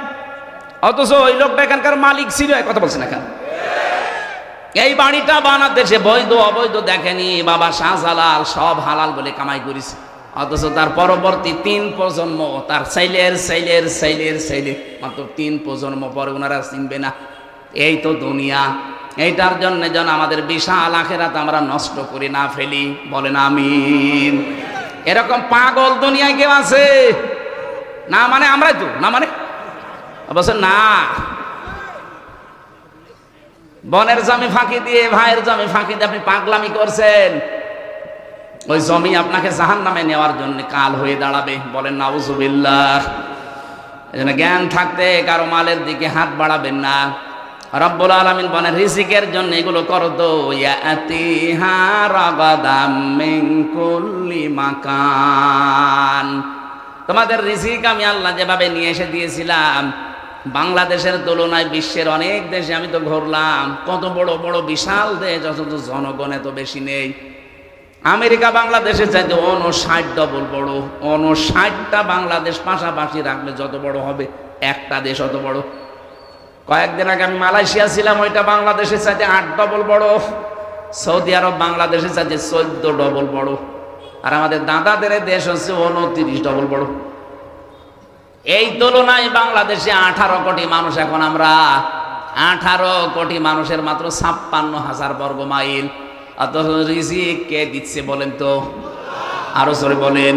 অথচ ওই লোকটা এখানকার মালিক ছিল। কথা বলছেন না কেন? এই বাড়িটা বানাতে সে বৈধ অবৈধ দেখেনি। বাবা শাহজালাল সব হালাল বলে কামাই করেছে। অথচ তার পরবর্তী 3 প্রজন্ম, তার ছেলের ছেলের ছেলের ছেলে, মাত্র 3 প্রজন্ম পরে ওনারা চিনবে না। এই তো দুনিয়া। এইটার জন্য যেন আমাদের বিশাল আখিরাত আমরা নষ্ট করে না ফেলি। বলেন আমিন। এরকম পাগল দুনিয়ায় কেউ আছে? না মানে আমরাই তো, না মানে অবশ্য না। বোনের জমি ফাঁকি দিয়ে, ভাইয়ের জমি ফাঁকি দিয়ে আপনি পাগলামি করছেন। ওই জমি আপনাকে জাহান্নামে নেওয়ার জন্য কাল হয়ে দাঁড়াবে। বলেন নাউজুবিল্লাহ। এজন্য জ্ঞান থাকতে কারো মালের দিকে হাত বাড়াবেন না। রব্বুল আলামিন বলেন রিজিকের জন্য এগুলো করো তো, ইয়াতিহা রাগাদাম মিন কুল্লি মাকান। তোমাদের রিজিক আমি আল্লাহ যেভাবে নিয়ে এসে দিয়েছিলাম, বাংলাদেশের তুলনায় বিশ্বের অনেক দেশে আমি তো ঘুরলাম, কত বড় বড় বিশাল দেশ, অথচ জনগণ এত বেশি নেই। আমেরিকা বাংলাদেশের চাইতে 59 ডবল বড়। 59টা বাংলাদেশ পাশাপাশি রাখলে যত বড় হবে একটা দেশ অত বড়। কয়েকদিন আগে আমি মালয়েশিয়া ছিলাম, ওইটা বাংলাদেশের চাইতে 8 ডবল বড়। সৌদি আরব বাংলাদেশের চাইতে 14 ডবল বড়। আর আমাদের দাদাদের দেশ হচ্ছে 29 ডবল বড়। এই তুলনায় বাংলাদেশে 18 কোটি মানুষ। এখন আমরা 18 কোটি মানুষের মাত্র 56,000 বর্গ মাইল। অথচ রিজিক কে দিচ্ছে বলেন তো? আরো জোরে বলেন।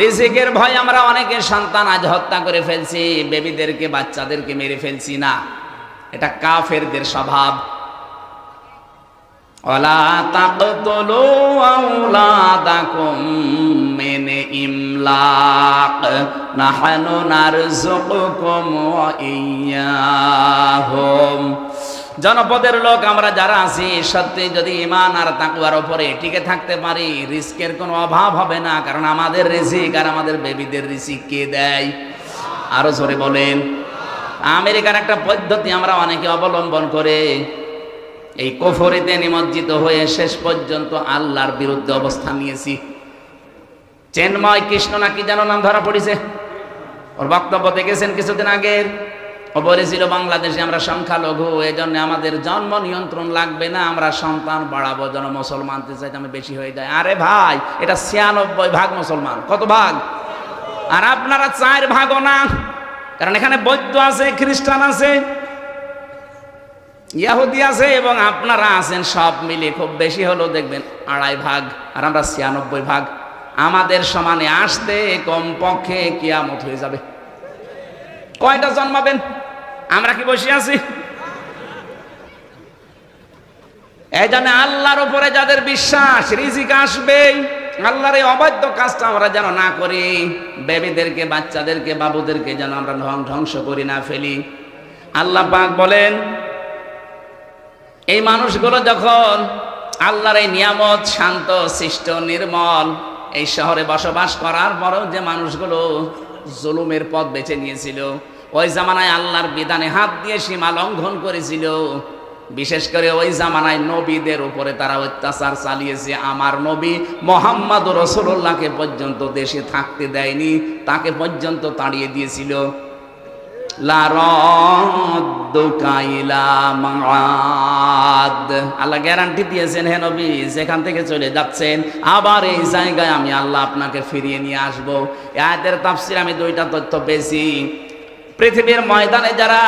রিজিকের ভয় আমরা অনেকের সন্তান আজ হত্যা করে ফেলছি, বেবিদেরকে, বাচ্চাদেরকে মেরে ফেলছি না, এটা কাফেরদের স্বভাব। ওয়ালা তাকতুলু আওলাদাকুম মিন ইমলাক নাহনু নারযুকুকুম ওয়া ইয়্যাহুম। জনপদের লোক আমরা যারা আছি, সত্যি যদি ঈমান আর তাকওয়ার উপরে টিকে থাকতে পারি, রিস্কের কোনো অভাব হবে না। কারণ আমাদের রিজিক আর আমাদের বেবিদের রিজিক কে দেয়? আরো জোরে বলেন। আমেরিকার একটা পদ্ধতি আমরা অনেকে অবলম্বন করে এই কুফরিতে নিমজ্জিত হয়ে শেষ পর্যন্ত আল্লাহর বিরুদ্ধে অবস্থান নিয়েছি। চেন্ময় কৃষ্ণ নাকি যেন নাম ধরা পড়েছে, ওর বক্তব্য দেখেছেন কিছুদিন আগের। ও বলেছিল বাংলাদেশে আমরা সংখ্যালঘু, এই জন্য আমাদের জন্ম নিয়ন্ত্রণ লাগবে না, আমরা সন্তান বাড়াবো যেন মুসলমানদের চাইতে আমি বেশি হয়ে যায়। আরে ভাই, এটা 96% মুসলমান। কত ভাগ? আর আপনারা 4 ভাগও না, কারণ এখানে বৌদ্ধ আছে, খ্রিস্টান আছে, ইহুদি আছে এবং আপনারা আছেন, সব মিলে খুব বেশি হলেও দেখবেন 2.5 ভাগ, আর আমরা 96 ভাগ। আমাদের সমানে আসতে কমপক্ষে কিয়ামত হয়ে যাবে। কয়টা জন্মাবেন? আমরা কি বসে আছি? এই জন্য আল্লাহর উপরে যাদের বিশ্বাস, রিজিক আসবেই। আল্লাহর এই অবাধ্য কাজটা আমরা যেন না করি, বেবিদেরকে, বাচ্চাদেরকে, বাবুদেরকে যেন আমরা ধ্বংস করি না ফেলি। আল্লাহ পাক বলেন, এই মানুষগুলো যখন আল্লাহর এই নিয়ামত, শান্ত, শিষ্ট, নির্মল এই শহরে বসবাস করার পরেও যে মানুষগুলো জুলুমের পথ বেছে নিয়েছিল, ওই জামানায় আল্লাহর বিধানে হাত দিয়ে সীমা লঙ্ঘন করেছিল, বিশেষ করে ওই জামানায় নবীদের উপরে তারা অত্যাচার চালিয়েছে। আমার নবী মুহাম্মদ রাসূলুল্লাহকে পর্যন্ত দেশে থাকতে দেয়নি, তাকে পর্যন্ত তাড়িয়ে দিয়েছিল। আল্লাহ গ্যারান্টি দিয়েছেন, হে নবী, যেখান থেকে চলে যাচ্ছেন আবার এই জায়গায় আমি আল্লাহ আপনাকে ফিরিয়ে নিয়ে আসবো। এই আয়াতের তাফসীর আমি 2টা তথ্য পেয়েছি। পৃথিবীর ময়দানে যারা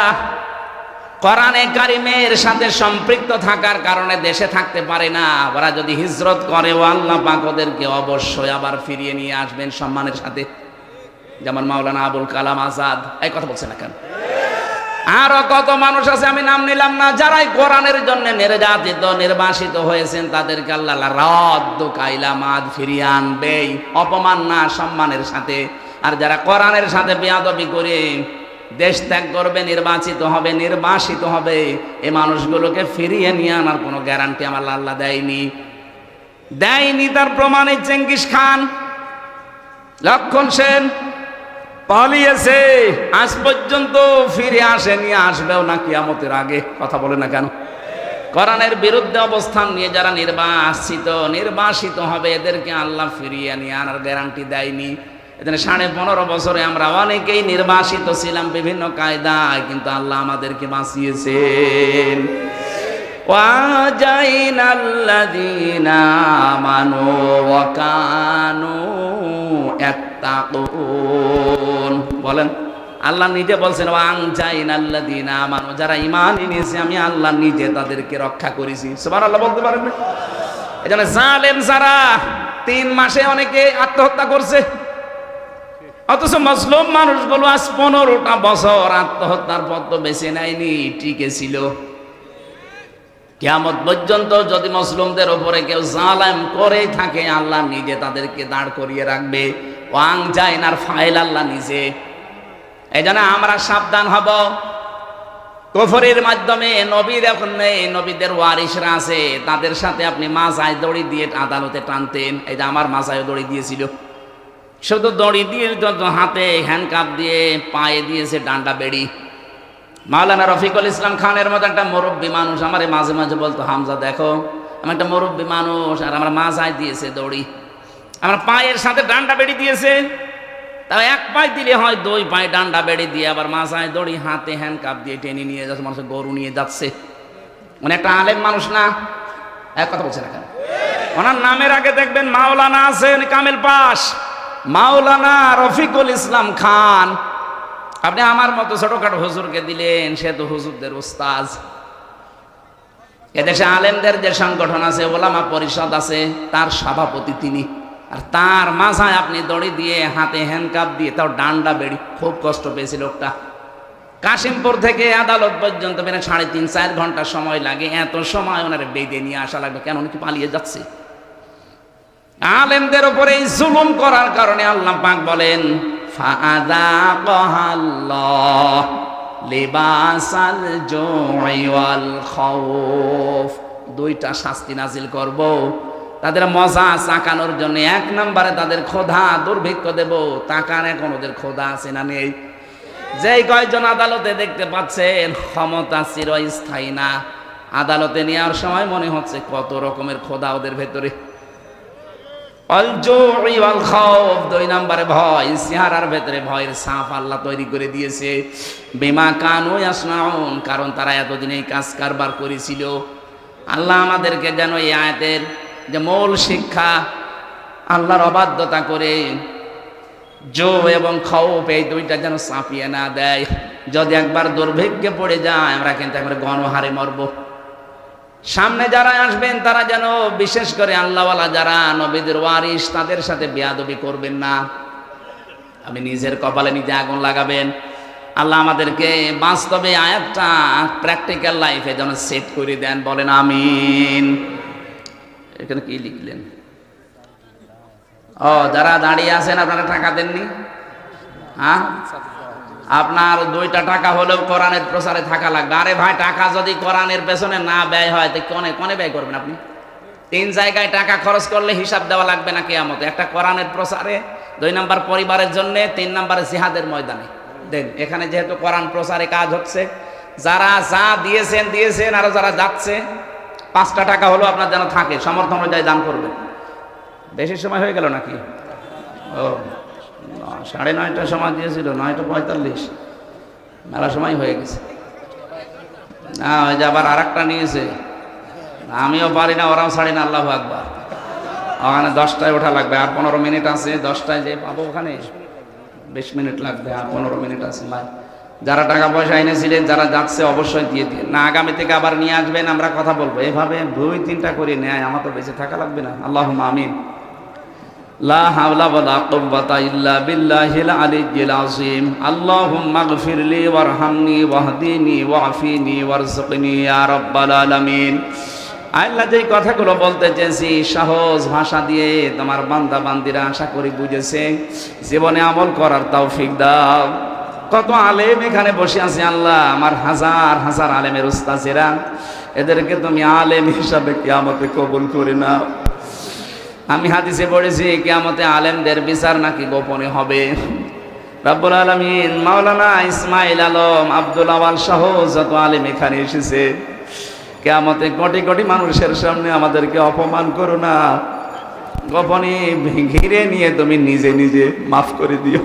কোরআনে কারিমের সাথে সম্পৃক্ত থাকার কারণে দেশে থাকতে পারে না, ওরা যদি হিজরত করে, ও আল্লাহ পাক ওদেরকে অবশ্যই আবার ফিরিয়ে নিয়ে আসবেন সম্মানের সাথে। যেমন মাওলানা আবুল কালাম আজাদ, এই কথা বলছে না কেন? আরো কত মানুষ আছে, আমি নাম নিলাম না, যারাই কোরআনের জন্য নির্যাতিত, নির্বাসিত হয়েছেন, তাদেরকে আল্লাহ রাদ্দু কাইলামাদ ফিরিয়ে আনবেই, অপমান না, সম্মানের সাথে। আর যারা কোরআনের সাথে বেয়াদবি করে দেশ ত্যাগ করবে, নির্বাচিত হবে, নির্বাসিত হবে, এই মানুষগুলোকে ফিরিয়ে নিয়ে আনার কোনো গ্যারান্টি আমার আল্লাহ দেয়নি। তার প্রমাণে চেঙ্গিস খান, লক্ষণ সেন পালিয়েছে, আজ পর্যন্ত ফিরে আসেনি, আসবেও না কিয়ামতের আগে। কথা বলে না কেন? কোরআনের বিরুদ্ধে অবস্থান নিয়ে যারা নির্বাসিত হবে, এদেরকে আল্লাহ ফিরিয়ে নিয়ে আনার গ্যারান্টি দেয়নি। এখানে 15.5 বছরে আমরা অনেকেই নির্বাসিত ছিলাম বিভিন্ন কায়দায়, কিন্তু আল্লাহ আমাদেরকে বাঁচিয়েছেন। ওয়াজাইনাল্লাযীনা আমানু ওয়া কানু ইয়াত্তাকুন। বলেন, আল্লাহ নিজে বলছেন, ওয়াজাইনাল্লাযীনা আমানু, যারা ঈমান এনেছে আমি আল্লাহ নিজে তাদেরকে রক্ষা করেছি। সুবহানাল্লাহ বলতে পারেন না? এজন্য জালেম যারা 3 মাসে অনেকে আত্মহত্যা করছে, অথচ মুসলিম মানুষগুলো আজ 15টা বছর আত্মহত্যার পথ বেছে নেয়নি, টিকে ছিল। কিয়ামত পর্যন্ত যদি মুসলিমদের উপরে কেউ জালেম করে থাকে, আল্লাহ নিজে তাদেরকে দাঁড় করিয়ে রাখবে। ওয়াং জাইনার ফাইল আল্লাহ নিজে। এই জন্য আমরা সাবধান হব। কুফরের মাধ্যমে নবীর এখন নেই, নবীদের ওয়ারিসরা আছে, তাদের সাথে আপনি মাজায় দড়ি দিয়ে আদালতে টানতেন। এই যে আমার মাজায় দড়ি দিয়েছিল, শুধু দড়ি দিয়ে হাতে হ্যান্ডকাপ দিয়ে পায়ে দিয়েছে ডান্ডা বেড়ি। মাওলানা রফিকুল ইসলাম খানের মতো একটা মুরব্বী মানুষ আমার মাঝে মাঝে বলতো, হামজা দেখো আমি একটা মুরব্বী মানুষ, আর আমার মাথায় দিয়েছে দড়ি, আমার পায়ের সাথে ডান্ডা বেড়ি দিয়েছে। তাও এক পায়ে দিলে হয়, দুই পায়ে ডান্ডা বেড়ি দিয়ে আবার মাথায় দড়ি, হাতে হ্যান্ডকাপ দিয়ে টেনে নিয়ে যাচ্ছে, মানুষের গরু নিয়ে যাচ্ছে। মানে একটা আলেম মানুষ না? এক কথা বলছে না কেন? ওনার নামের আগে দেখবেন মাওলানা আছে, উনি কামেল পাশ, মাওলানা রফিকুল ইসলাম খান। আপনি আমার মতো ছোটখাটো হুজুরকে দিলেন, সে তো হুজুরদের উস্তাজ। এদেশে আলেমদের যে সংগঠন আছে, ওলামা পরিষদ আছে, তার সভাপতি তিনি। আর তার মাথায় আপনি দড়ি দিয়ে, হাতে হ্যান্ডকাপ দিয়ে, তাও ডান্ডা বেড়ি। খুব কষ্ট পেয়েছিল লোকটা। কাশিমপুর থেকে আদালত পর্যন্ত বেড়ে 3.5-4 ঘন্টা সময় লাগে। এত সময় ওনারে বেঁধে নিয়ে আসা লাগবে কেন? উনি কি পালিয়ে যাচ্ছে? আলেমদের উপরে এই জুলুম করার কারণে আল্লাহ পাক বলেন, ফাআযাকাল্লাহ লিবাসাল জুই ওয়াল খাউফ। দুইটা শাস্তি নাজিল করব তাদের মজা চাকানোর জন্য। 1 নম্বরে তাদের ক্ষুধা দুর্ভিক্ষ দেব। তাকান এখন ওদের ক্ষুধা আছে না নেই? যেই কয়জন আদালতে দেখতে পাচ্ছেন ক্ষমতা চিরস্থায়ী না, আদালতে নেওয়ার সময় মনে হচ্ছে কত রকমের ক্ষুধা ওদের ভেতরে। অল জুই ওয়াল খাউফ, 2 নম্বরে ভয়। চেহারার ভেতরে ভয়ের ছাপ আল্লাহ তৈরি করে দিয়েছে। বিমা কানু ইয়াসনাউন, কারণ তারা এতদিন এই কাজ কারবার করেছিল। আল্লাহ আমাদেরকে যেন এই আয়াতের যে মূল শিক্ষা, আল্লাহর অবাধ্যতা করে জো এবং খাউফ, এই দুইটা যেন চাপিয়ে না দেয়। যদি একবার দুর্ভিক্ষে পড়ে যায়, আমরা কিন্তু একবার গণহারে মরব। সামনে যারা আসবেন তারা যেন, বিশেষ করে আল্লাহওয়ালা যারা নবীদের ওয়ারিস, তাদের সাথে বেয়াদবি করবেন না। আপনি নিজের কপালে নিজে আগুন লাগাবেন। আল্লাহ আমাদেরকে বাস্তবে আয়াতটা প্র্যাকটিক্যাল লাইফে যেন সেট করে দেন, বলেন আমিন। এখানে কি লিখলেন? ও, যারা দাঁড়িয়ে আছেন আপনারা টাকা দেননি? হ্যাঁ, আপনার 2টা টাকা হলেও কোরআনের প্রচারে থাকা লাগবে। আরে ভাই, টাকা যদি কোরআনের পেছনে না ব্যয় হয় তো কোনে ব্যয় করবেন আপনি? 3 জায়গায় টাকা খরচ করলে হিসাব দেওয়া লাগবে না কিয়ামতে। একটা কোরআনের প্রচারে, 2 নম্বর পরিবারের জন্য, 3 নম্বরে জিহাদের ময়দানে দেন। এখানে যেহেতু কোরআন প্রচারে কাজ হচ্ছে, যারা যা দিয়েছেন আরো যারা যাচ্ছে, 5টা টাকা হলেও আপনার যেন থাকে, সমর্থন অনুযায়ী দান করবেন। বেশি সময় হয়ে গেল নাকি? ও, 9:30টার সময় দিয়েছিল, 9:45, মেলা সময় হয়ে গেছে। না, ওই যে আবার আরেকটা নিয়েছে, আমিও পারি না, ওরাও ছাড়ি না। আল্লাহু আকবার। ওখানে 10টায় ওঠা লাগবে, আর 15 মিনিট আছে। 10টায় যে পাবো ওখানে 20 মিনিট লাগবে, আর 15 মিনিট আছে। ভাই, যারা টাকা পয়সা এনেছিলেন, যারা যাচ্ছে অবশ্যই দিয়ে দিয়ে না, আগামী থেকে আবার নিয়ে আসবেন, আমরা কথা বলবো। এভাবে 2-3টা করে নেয়, আমার তো বেঁচে থাকা লাগবে না। আল্লাহুম্মা আমিন। লা হাওলা ওয়ালা কুওয়াতা ইল্লা বিল্লাহিল আলিয়্যিল আযীম। আল্লাহুম্মা গফিরলি ওয়ারহামনি ওয়াহদিনি ওয়াফিনি ওয়ারযুকনি ইয়া রাব্বাল আলামিন। আল্লাহ, যেই কথাগুলো বলতে চেয়েছি সহজ ভাষা দিয়ে তোমার বান্দা বান্দিরা আশা করি বুঝেছে। জীবনে আমল করার তৌফিক দাও। কত আলেম এখানে বসে আছে আল্লাহ, আমার হাজার হাজার আলেমের উস্তাদেরা, এদেরকে তুমি আলেম হিসাবে কিয়ামতে কবুল করে নাও। আমি হাদিসে পড়েছি কিয়ামতে আলেমদের বিচার নাকি গোপনে হবে। রব্বুল আলামিন মাওলানা ইসমাইল আলম, আব্দুল আওয়াল সহ যত আলেম এখানে এসেছে, কিয়ামতে কোটি কোটি মানুষের সামনে আমাদেরকে অপমান করো না, গোপনে ঘিরে নিয়ে তুমি নিজে নিজে মাফ করে দিও।